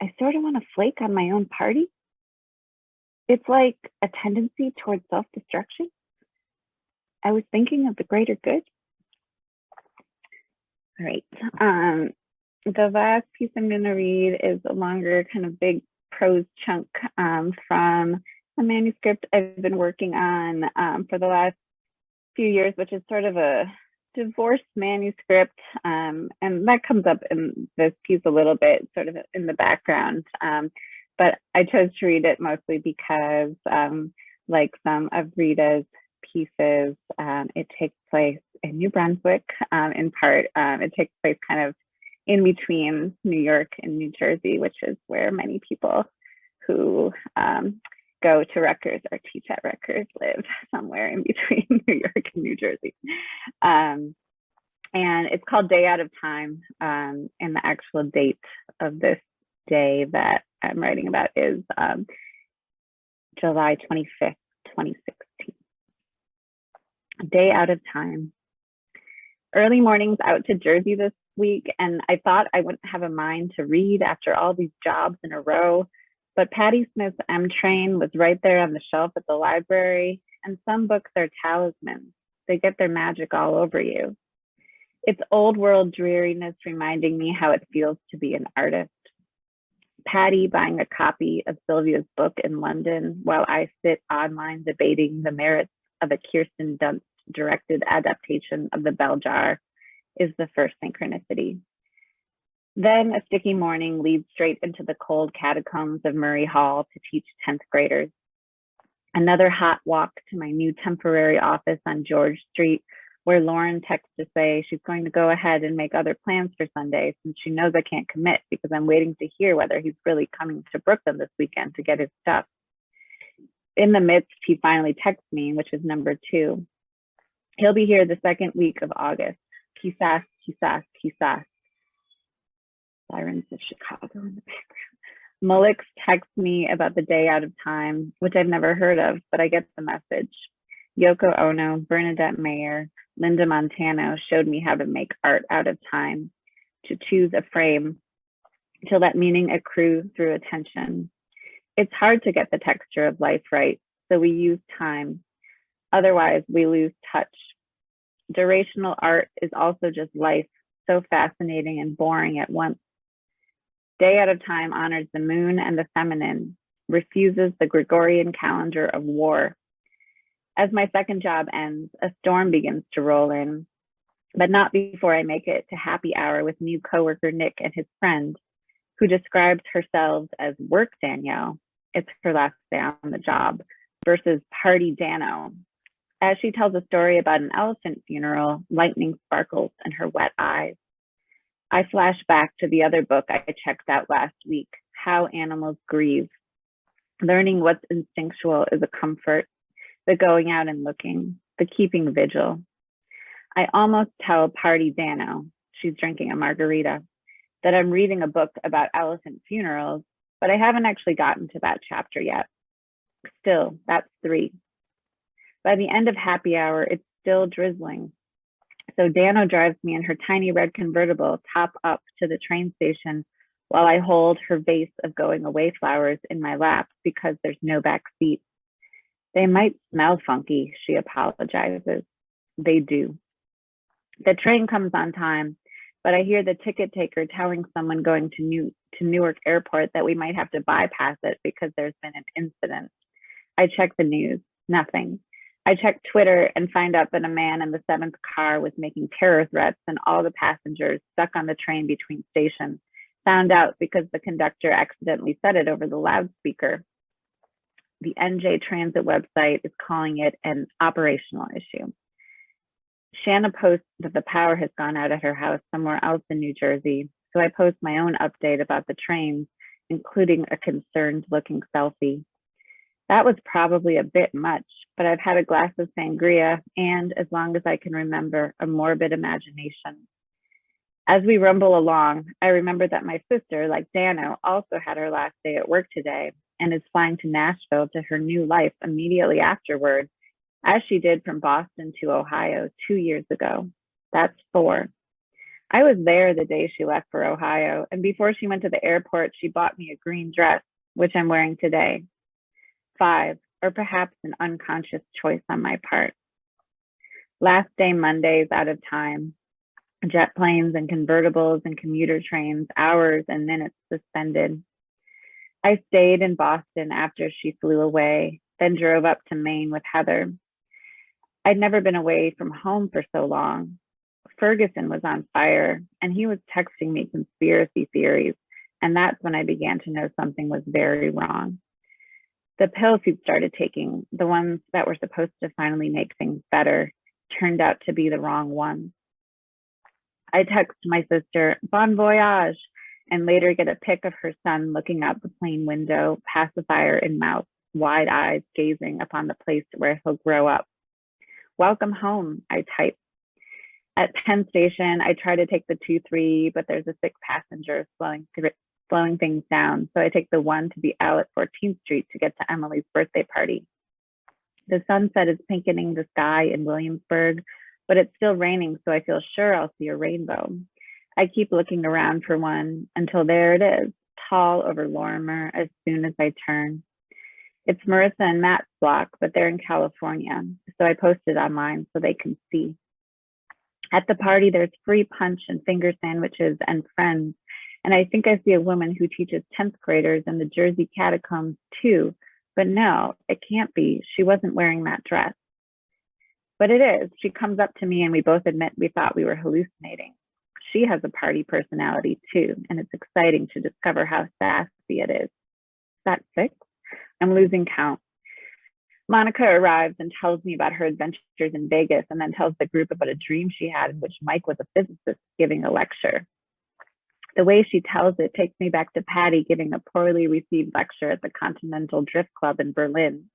I sort of want to flake on my own party. It's like a tendency towards self-destruction. I was thinking of the greater good. All right. The last piece I'm going to read is a longer kind of big prose chunk from a manuscript I've been working on for the last few years, which is sort of a divorce manuscript. And that comes up in this piece a little bit, sort of in the background. But I chose to read it mostly because, like some of Rita's pieces, it takes place in New Brunswick. In part, it takes place kind of in between New York and New Jersey, which is where many people who go to Rutgers or teach at Rutgers live, somewhere in between New York and New Jersey. And it's called Day Out of Time. And the actual date of this day that I'm writing about is July 25th, 2016. Day Out of Time. Early mornings out to Jersey this week, and I thought I wouldn't have a mind to read after all these jobs in a row, but Patti Smith's M Train was right there on the shelf at the library, and some books are talismans, They get their magic all over you. It's old world dreariness reminding me how it feels to be an artist. Patty buying a copy of Sylvia's book in London while I sit online debating the merits of a Kirsten Dunst directed adaptation of The Bell Jar is the first synchronicity. Then a sticky morning leads straight into the cold catacombs of Murray Hall to teach 10th graders. Another hot walk to my new temporary office on George Street, where Lauren texts to say she's going to go ahead and make other plans for Sunday since she knows I can't commit because I'm waiting to hear whether he's really coming to Brooklyn this weekend to get his stuff. In the midst, he finally texts me, which is number 2. He'll be here the second week of August. Quizás, quizás, quizás. Sirens of Chicago in the background. Mulix texts me about the day out of time, which I've never heard of, but I get the message. Yoko Ono, Bernadette Mayer, Linda Montano showed me how to make art out of time, to choose a frame, to let meaning accrue through attention. It's hard to get the texture of life right, so we use time. Otherwise, we lose touch. Durational art is also just life, so fascinating and boring at once. Day Out of Time honors the moon and the feminine, refuses the Gregorian calendar of war. As my second job ends, a storm begins to roll in, but not before I make it to happy hour with new coworker Nick and his friend, who describes herself as work Danielle, it's her last day on the job, versus party Dano. As she tells a story about an elephant funeral, lightning sparkles in her wet eyes. I flash back to the other book I checked out last week, How Animals Grieve. Learning what's instinctual is a comfort, the going out and looking, the keeping vigil. I almost tell Party Dano, she's drinking a margarita, that I'm reading a book about elephant funerals, but I haven't actually gotten to that chapter yet. Still, that's 3. By the end of happy hour, it's still drizzling. So Dano drives me in her tiny red convertible top up to the train station while I hold her vase of going away flowers in my lap because there's no back seat. They might smell funky, she apologizes. They do. The train comes on time, but I hear the ticket taker telling someone going to Newark Airport that we might have to bypass it because there's been an incident. I check the news, nothing. I check Twitter and find out that a man in the 7th car was making terror threats and all the passengers stuck on the train between stations found out because the conductor accidentally said it over the loudspeaker. The NJ Transit website is calling it an operational issue. Shanna posts that the power has gone out at her house somewhere else in New Jersey, so I post my own update about the trains, including a concerned-looking selfie. That was probably a bit much, but I've had a glass of sangria and, as long as I can remember, a morbid imagination. As we rumble along, I remember that my sister, like Dano, also had her last day at work today and is flying to Nashville to her new life immediately afterward, as she did from Boston to Ohio 2 years ago. That's 4. I was there the day she left for Ohio, and before she went to the airport, she bought me a green dress, which I'm wearing today. 5, or perhaps an unconscious choice on my part. Last day Mondays out of time. Jet planes and convertibles and commuter trains, hours and minutes suspended. I stayed in Boston after she flew away, then drove up to Maine with Heather. I'd never been away from home for so long. Ferguson was on fire, and he was texting me conspiracy theories, and that's when I began to know something was very wrong. The pills he'd started taking, the ones that were supposed to finally make things better, turned out to be the wrong ones. I text my sister, bon voyage, and later get a pic of her son looking out the plane window, pacifier in mouth, wide eyes gazing upon the place where he'll grow up. Welcome home, I type. At Penn Station, I try to take the 2-3, but there's a sick passenger slowing things down, so I take the 1 to be out at 14th Street to get to Emily's birthday party. The sunset is pinkening the sky in Williamsburg, but it's still raining, so I feel sure I'll see a rainbow. I keep looking around for one until there it is, tall over Lorimer as soon as I turn. It's Marissa and Matt's block, but they're in California. So I posted online so they can see. At the party, there's free punch and finger sandwiches and friends. And I think I see a woman who teaches 10th graders in the Jersey catacombs too. But no, it can't be. She wasn't wearing that dress. But it is. She comes up to me and we both admit we thought we were hallucinating. She has a party personality too, and it's exciting to discover how sassy it is. Is that 6? I'm losing count. Monica arrives and tells me about her adventures in Vegas and then tells the group about a dream she had in which Mike was a physicist giving a lecture. The way she tells it takes me back to Patty giving a poorly received lecture at the Continental Drift Club in Berlin.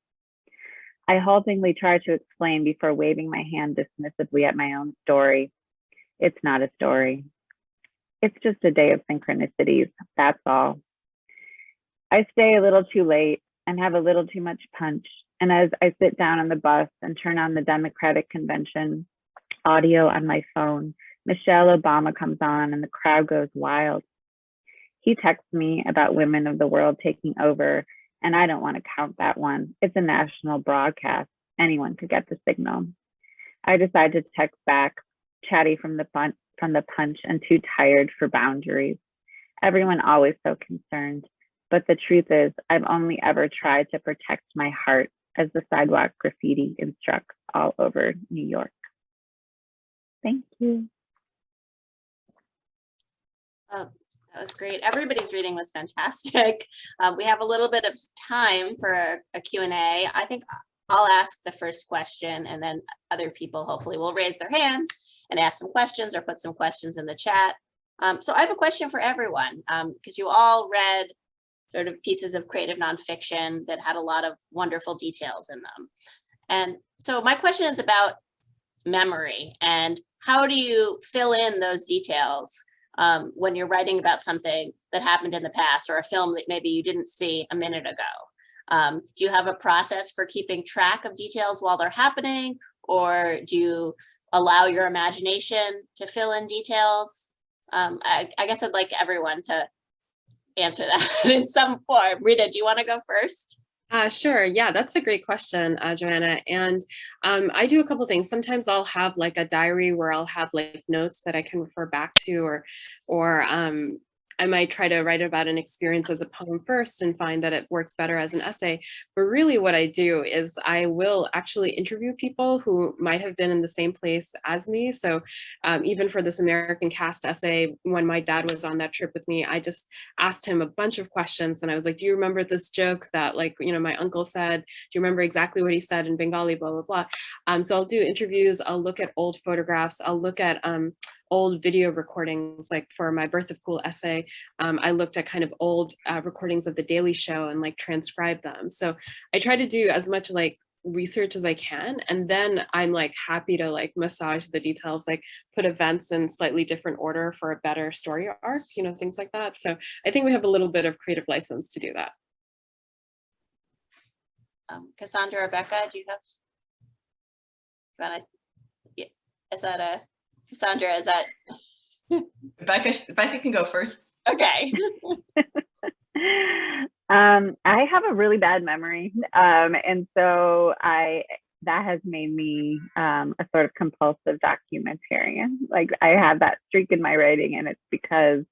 I haltingly try to explain before waving my hand dismissively at my own story. It's not a story. It's just a day of synchronicities, that's all. I stay a little too late and have a little too much punch. And as I sit down on the bus and turn on the Democratic Convention audio on my phone, Michelle Obama comes on and the crowd goes wild. He texts me about women of the world taking over, and I don't want to count that one. It's a national broadcast. Anyone could get the signal. I decide to text back, chatty from the punch and too tired for boundaries. Everyone always so concerned. But the truth is, I've only ever tried to protect my heart, as the sidewalk graffiti instructs all over New York. Thank you. Oh, that was great. Everybody's reading was fantastic. We have a little bit of time for a Q&A. I think I'll ask the first question and then other people hopefully will raise their hand and ask some questions or put some questions in the chat. So I have a question for everyone because you all read sort of pieces of creative nonfiction that had a lot of wonderful details in them. And so my question is about memory and how do you fill in those details when you're writing about something that happened in the past or a film that maybe you didn't see a minute ago? Do you have a process for keeping track of details while they're happening, or do you allow your imagination to fill in details? I guess I'd like everyone to answer that in some form. Rita, do you want to go first? Sure. Yeah, that's a great question, Joanna. And I do a couple things. Sometimes I'll have like a diary where I'll have like notes that I can refer back to, or I might try to write about an experience as a poem first and find that it works better as an essay. But really what I do is I will actually interview people who might have been in the same place as me. So even for this American cast essay, when my dad was on that trip with me, I just asked him a bunch of questions. And I was like, do you remember this joke that like, you know, my uncle said? Do you remember exactly what he said in Bengali, blah, blah, blah. So I'll do interviews. I'll look at old photographs. I'll look at old video recordings. Like for my Birth of Cool essay, I looked at kind of old recordings of The Daily Show and like transcribe them. So I try to do as much like research as I can. And then I'm like happy to like massage the details, like put events in slightly different order for a better story arc, you know, things like that. So I think we have a little bit of creative license to do that. Cassandra or Becca, do you want to, is that a, Cassandra, is that? Becca can go first. Okay. I have a really bad memory. And so that has made me a sort of compulsive documentarian. Like I have that streak in my writing, and it's because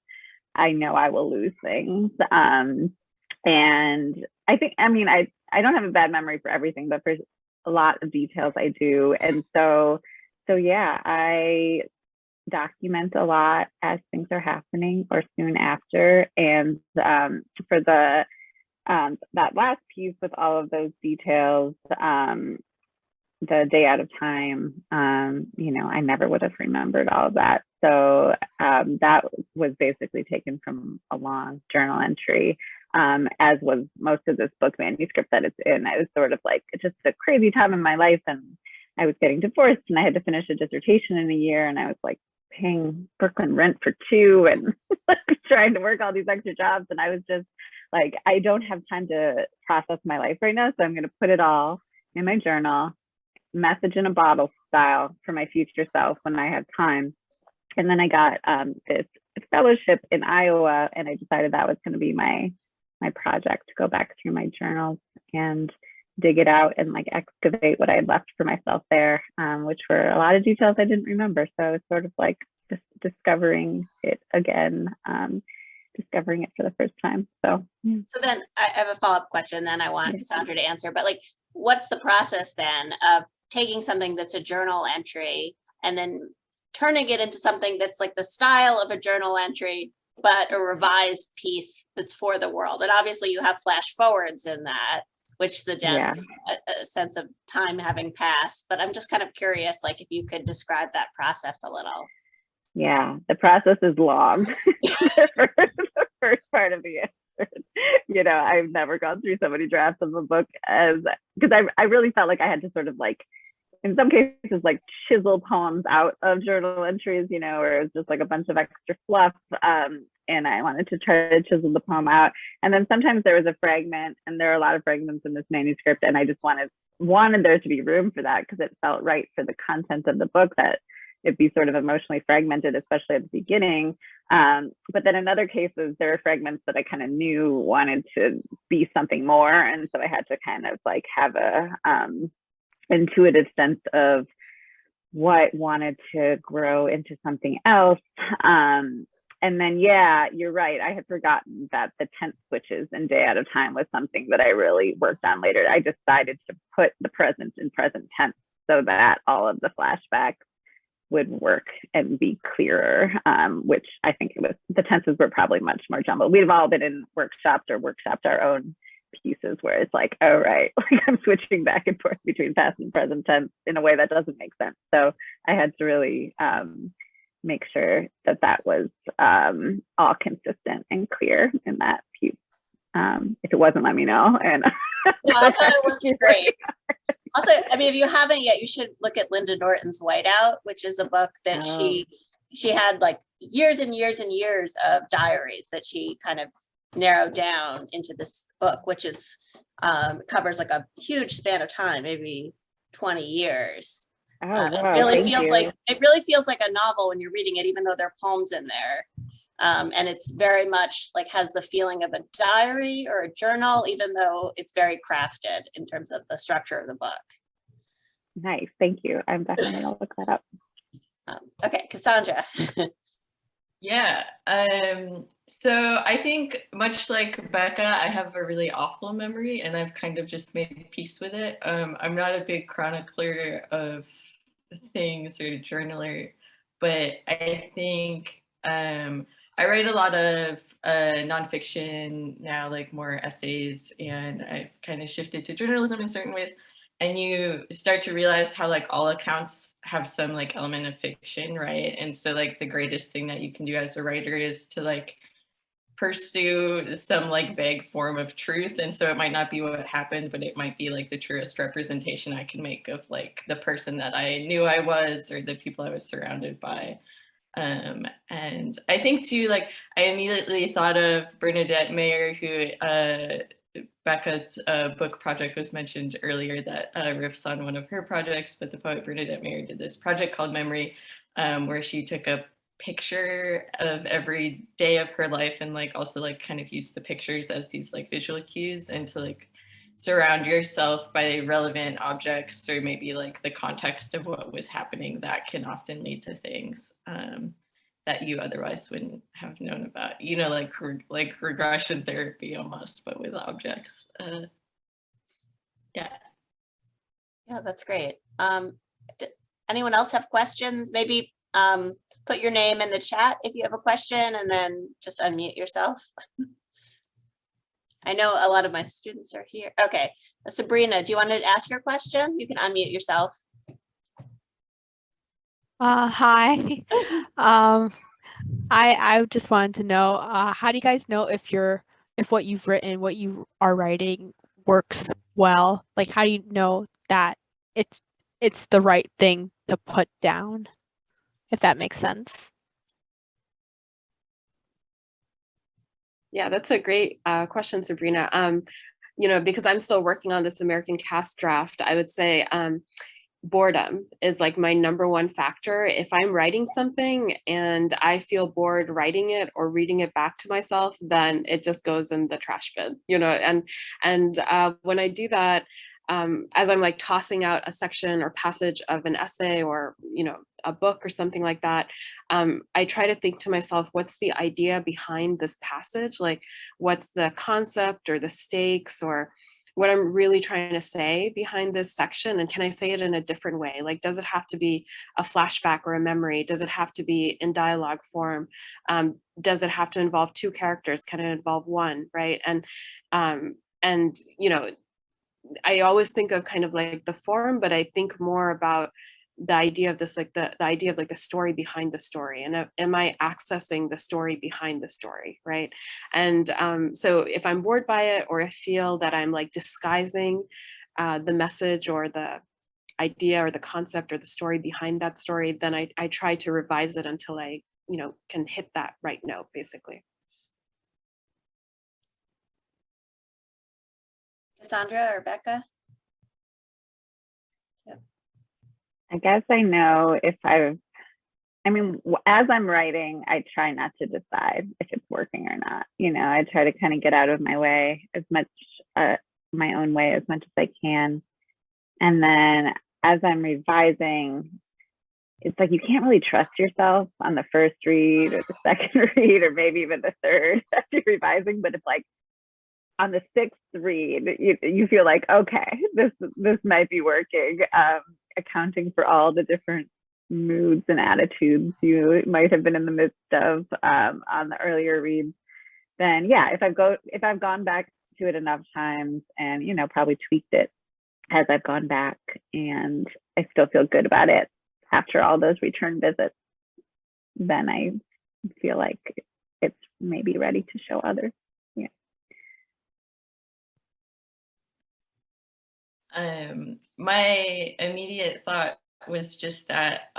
I know I will lose things. And I think, I mean, I don't have a bad memory for everything, but for a lot of details I do. And so yeah, I document a lot as things are happening or soon after. And for the that last piece with all of those details, the day out of time, you know, I never would have remembered all of that. So that was basically taken from a long journal entry, as was most of this book manuscript that it's in. I was sort of like, it's just a crazy time in my life, and I was getting divorced and I had to finish a dissertation in a year, and I was like paying Brooklyn rent for 2 and trying to work all these extra jobs. And I was just like, I don't have time to process my life right now. So I'm going to put it all in my journal, message in a bottle style for my future self when I have time. And then I got this fellowship in Iowa, and I decided that was going to be my my project to go back through my journals and dig it out and like excavate what I had left for myself there, which were a lot of details I didn't remember. So it's sort of like just discovering it again, discovering it for the first time. So then I have a follow-up question then I want Cassandra to answer, but like, what's the process then of taking something that's a journal entry and then turning it into something that's like the style of a journal entry, but a revised piece that's for the world? And obviously you have flash forwards in that, which suggests a sense of time having passed. But I'm just kind of curious, like if you could describe that process a little. Yeah, the process is long. The first part of the answer. You know, I've never gone through so many drafts of a book because I really felt like I had to sort of like, in some cases, like chisel poems out of journal entries, you know, where it was just like a bunch of extra fluff. And I wanted to try to chisel the poem out. And then sometimes there was a fragment, and there are a lot of fragments in this manuscript, and I just wanted there to be room for that because it felt right for the content of the book that it be sort of emotionally fragmented, especially at the beginning. But then in other cases, there are fragments that I kind of knew wanted to be something more. And so I had to kind of like have a intuitive sense of what wanted to grow into something else. And then, yeah, you're right. I had forgotten that the tense switches and day out of time was something that I really worked on later. I decided to put the present in present tense so that all of the flashbacks would work and be clearer, which I think it was, the tenses were probably much more jumbled. We've all been in workshops or workshopped our own pieces where it's like, oh, right, like I'm switching back and forth between past and present tense in a way that doesn't make sense. So I had to really make sure that that was all consistent and clear in that piece. If it wasn't, let me know. And no, I thought it worked great. Also, I mean, if you haven't yet, you should look at Linda Norton's Whiteout, which is a book that she had like years and years and years of diaries that she kind of narrowed down into this book, which is covers like a huge span of time, maybe 20 years. wow, it really feels like a novel when you're reading it, even though there are poems in there. And it's very much like has the feeling of a diary or a journal, even though it's very crafted in terms of the structure of the book. Nice, thank you. I'm definitely gonna look that up. Okay, Cassandra. Yeah, so I think much like Becca, I have a really awful memory and I've kind of just made peace with it. I'm not a big chronicler of things or journaler, but I think I write a lot of nonfiction now, like more essays, and I've kind of shifted to journalism in certain ways. And you start to realize how like all accounts have some like element of fiction, right? And so like the greatest thing that you can do as a writer is to like pursue some like vague form of truth. And so it might not be what happened, but it might be like the truest representation I can make of like the person that I knew I was or the people I was surrounded by. And I think too, like I immediately thought of Bernadette Mayer, who Becca's book project was mentioned earlier that riffs on one of her projects, but the poet Bernadette Mayer did this project called Memory, where she took a picture of every day of her life and like also like kind of used the pictures as these like visual cues and to like surround yourself by relevant objects or maybe like the context of what was happening that can often lead to things that you otherwise wouldn't have known about, you know, like regression therapy almost, but with objects. Yeah, That's great. Anyone else have questions? Maybe put your name in the chat if you have a question and then just unmute yourself. I know a lot of my students are here. Okay, Sabrina, do you want to ask your question? You can unmute yourself. Hi. I just wanted to know, how do you guys know if what you've written, what you are writing works well? Like, how do you know that it's the right thing to put down, if that makes sense? Yeah, that's a great question, Sabrina. You know, because I'm still working on this American cast draft, I would say boredom is like my number one factor. If I'm writing something and I feel bored writing it or reading it back to myself, then it just goes in the trash bin, you know. And when I do that, as I'm like tossing out a section or passage of an essay or, you know, a book or something like that, I try to think to myself, what's the idea behind this passage? Like, what's the concept or the stakes or what I'm really trying to say behind this section? And can I say it in a different way? Like, does it have to be a flashback or a memory? Does it have to be in dialogue form? Does it have to involve two characters? Can it involve one, right? And you know, I always think of kind of like the form, but I think more about the idea of this, like the idea of like the story behind the story, and am I accessing the story behind the story, right? And so if I'm bored by it, or I feel that I'm like disguising the message or the idea or the concept or the story behind that story, then I try to revise it until I, you know, can hit that right note, basically. Cassandra or Becca? I guess I know if I mean, as I'm writing, I try not to decide if it's working or not. You know, I try to kind of get out of my way as much, my own way as much as I can. And then as I'm revising, it's like you can't really trust yourself on the first read or the second read, or maybe even the third after revising. But it's like on the sixth read, you feel like, okay, this might be working. Accounting for all the different moods and attitudes you might have been in the midst of on the earlier reads, then yeah, if I've gone back to it enough times and, you know, probably tweaked it as I've gone back, and I still feel good about it after all those return visits, then I feel like it's maybe ready to show others. Yeah. My immediate thought was just that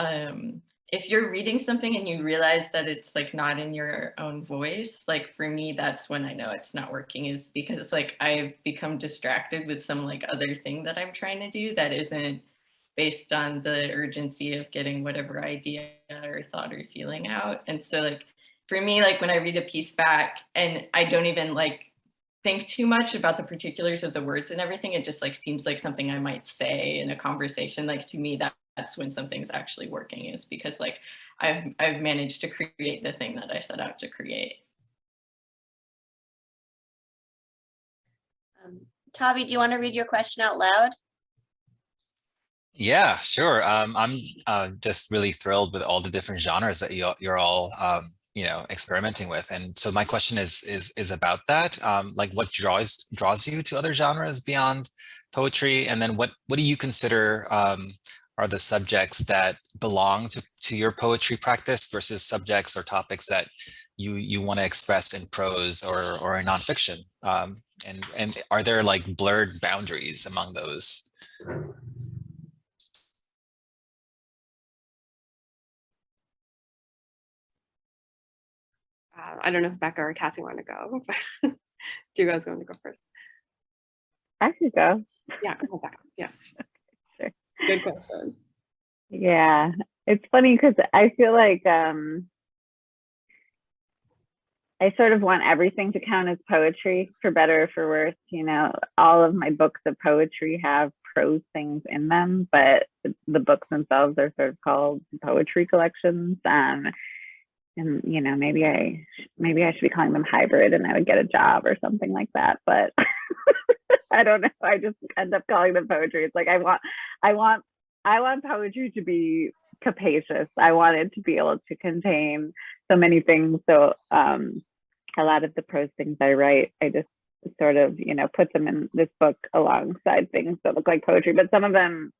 if you're reading something and you realize that it's like not in your own voice, like for me, that's when I know it's not working, is because it's like I've become distracted with some like other thing that I'm trying to do that isn't based on the urgency of getting whatever idea or thought or feeling out. And so like for me, like when I read a piece back and I don't even like think too much about the particulars of the words and everything, it just like seems like something I might say in a conversation. Like to me, that's when something's actually working, is because like I've managed to create the thing that I set out to create. Tavi, do you want to read your question out loud? Yeah, sure. I'm just really thrilled with all the different genres that you're all you know, experimenting with. And so my question is about that. Like, what draws you to other genres beyond poetry? And then what do you consider are the subjects that belong to your poetry practice versus subjects or topics that you want to express in prose or in nonfiction? And are there like blurred boundaries among those? I don't know if Becca or Cassie want to go. Do you guys want to go first? I could go. Yeah, go Becca. Yeah. Sure. Good question. Yeah, it's funny because I feel like I sort of want everything to count as poetry, for better or for worse. You know, all of my books of poetry have prose things in them, but the books themselves are sort of called poetry collections. And you know, maybe I should be calling them hybrid, and I would get a job or something like that. But I don't know. I just end up calling them poetry. It's like I want poetry to be capacious. I want it to be able to contain so many things. So a lot of the prose things I write, I just sort of, you know, put them in this book alongside things that look like poetry, but some of them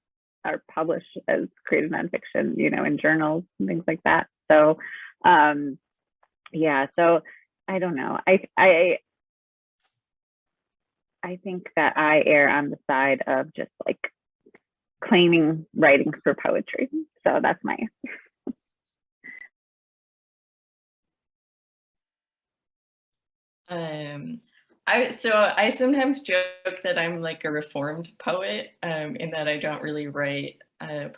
are published as creative nonfiction, you know, in journals and things like that. So yeah, so I don't know. I think that I err on the side of just like claiming writing for poetry. So that's my I sometimes joke that I'm like a reformed poet, in that I don't really write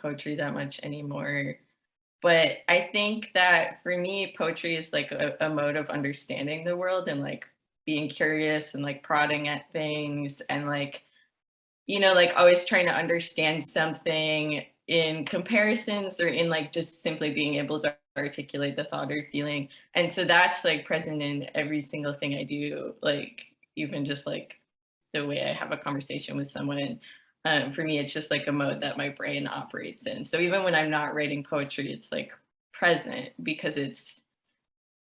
poetry that much anymore. But I think that for me, poetry is like a mode of understanding the world and like being curious and like prodding at things and like, you know, like always trying to understand something in comparisons or in like just simply being able to articulate the thought or feeling. And so that's like present in every single thing I do, like even just like the way I have a conversation with someone. For me, it's just like a mode that my brain operates in. So even when I'm not writing poetry, it's like present because it's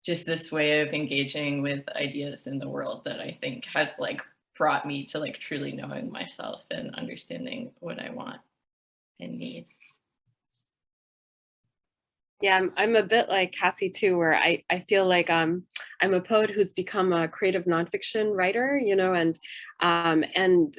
just this way of engaging with ideas in the world that I think has like brought me to like truly knowing myself and understanding what I want and need. Yeah, I'm a bit like Cassie too, where I feel like I'm a poet who's become a creative nonfiction writer, you know, and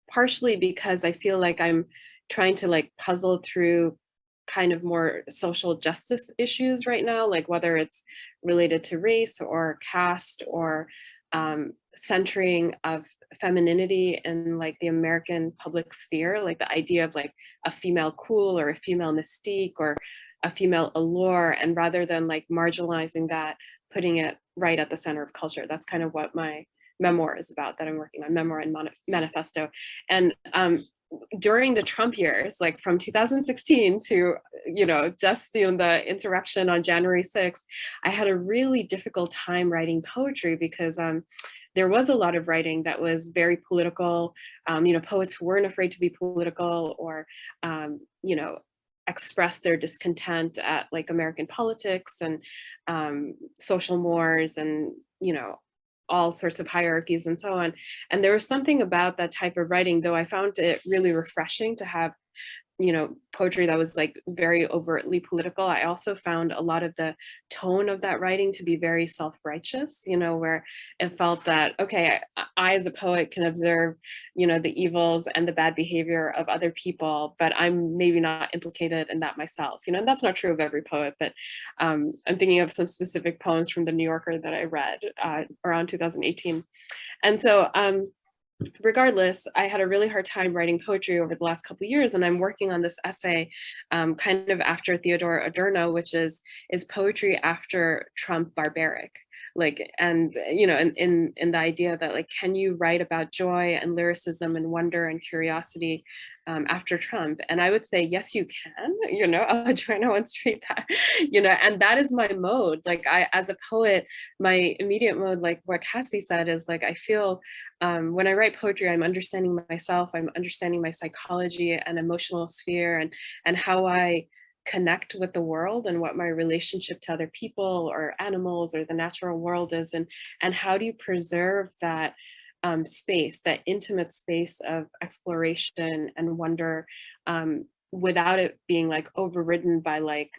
partially because I feel like I'm trying to like puzzle through kind of more social justice issues right now, like whether it's related to race or caste or centering of femininity in like the American public sphere, like the idea of like a female cool or a female mystique or a female allure, and rather than like marginalizing that, putting it right at the center of culture. That's kind of what my memoir is about, that I'm working on, memoir and manifesto. And during the Trump years, like from 2016 to, you know, just, you know, the insurrection on January 6th, I had a really difficult time writing poetry because there was a lot of writing that was very political, you know, poets who weren't afraid to be political or, you know, express their discontent at like American politics and social mores and, you know, all sorts of hierarchies and so on. And there was something about that type of writing, though I found it really refreshing to have, you know, poetry that was like very overtly political. I also found a lot of the tone of that writing to be very self-righteous, you know, where it felt that, okay, I as a poet can observe, you know, the evils and the bad behavior of other people, but I'm maybe not implicated in that myself, you know, and that's not true of every poet, but I'm thinking of some specific poems from the New Yorker that I read around 2018. And so, regardless, I had a really hard time writing poetry over the last couple of years, and I'm working on this essay kind of after Theodore Adorno, which is poetry after Trump barbaric? Like, and, you know, in the idea that like, can you write about joy and lyricism and wonder and curiosity after Trump? And I would say, yes, you can, you know, Joanna once read that, you know, and that is my mode. Like I, as a poet, my immediate mode, like what Cassie said, is like, I feel when I write poetry, I'm understanding myself, I'm understanding my psychology and emotional sphere and how I connect with the world and what my relationship to other people or animals or the natural world is, and how do you preserve that space, that intimate space of exploration and wonder without it being like overridden by like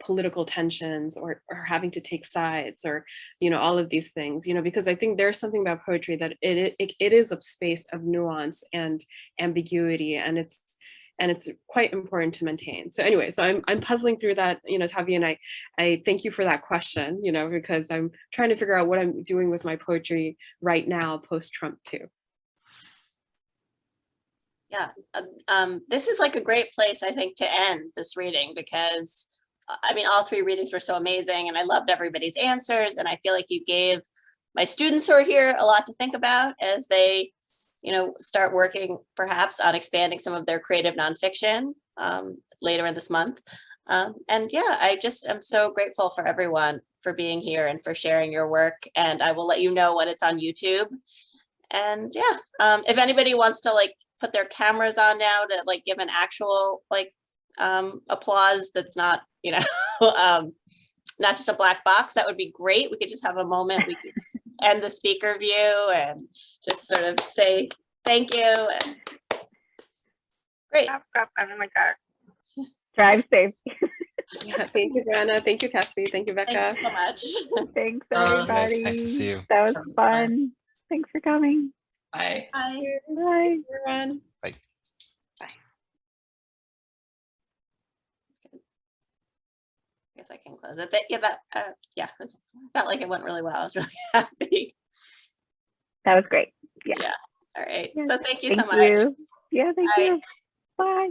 political tensions or having to take sides or, you know, all of these things, you know, because I think there's something about poetry that it is a space of nuance and ambiguity, and it's quite important to maintain. So anyway, so I'm puzzling through that, you know, Tavi, and I thank you for that question, you know, because I'm trying to figure out what I'm doing with my poetry right now, post-Trump too. Yeah, this is like a great place, I think, to end this reading, because I mean, all three readings were so amazing and I loved everybody's answers. And I feel like you gave my students who are here a lot to think about as they, you know, start working perhaps on expanding some of their creative nonfiction later in this month. And yeah, I'm so grateful for everyone for being here and for sharing your work. And I will let you know when it's on YouTube. And yeah, if anybody wants to like put their cameras on now to like give an actual like applause that's not, you know, not just a black box, that would be great. We could just have a moment. We could end the speaker view and just sort of say thank you. And great. I'm in my car. Drive safe. Yeah, thank you, Joanna. Thank you, Cassie. Thank you, Becca. Thank you so much. Thanks, Nice everybody. to see you. That was fun. Thanks for coming. Bye. Bye. Bye. Everyone. Bye. Bye. I guess I can close it. Yeah, this felt like it went really well. I was really happy. That was great. Yeah. Yeah. All right. Yeah. So thank you so much. Thank you. Yeah, thank Bye. you. Bye.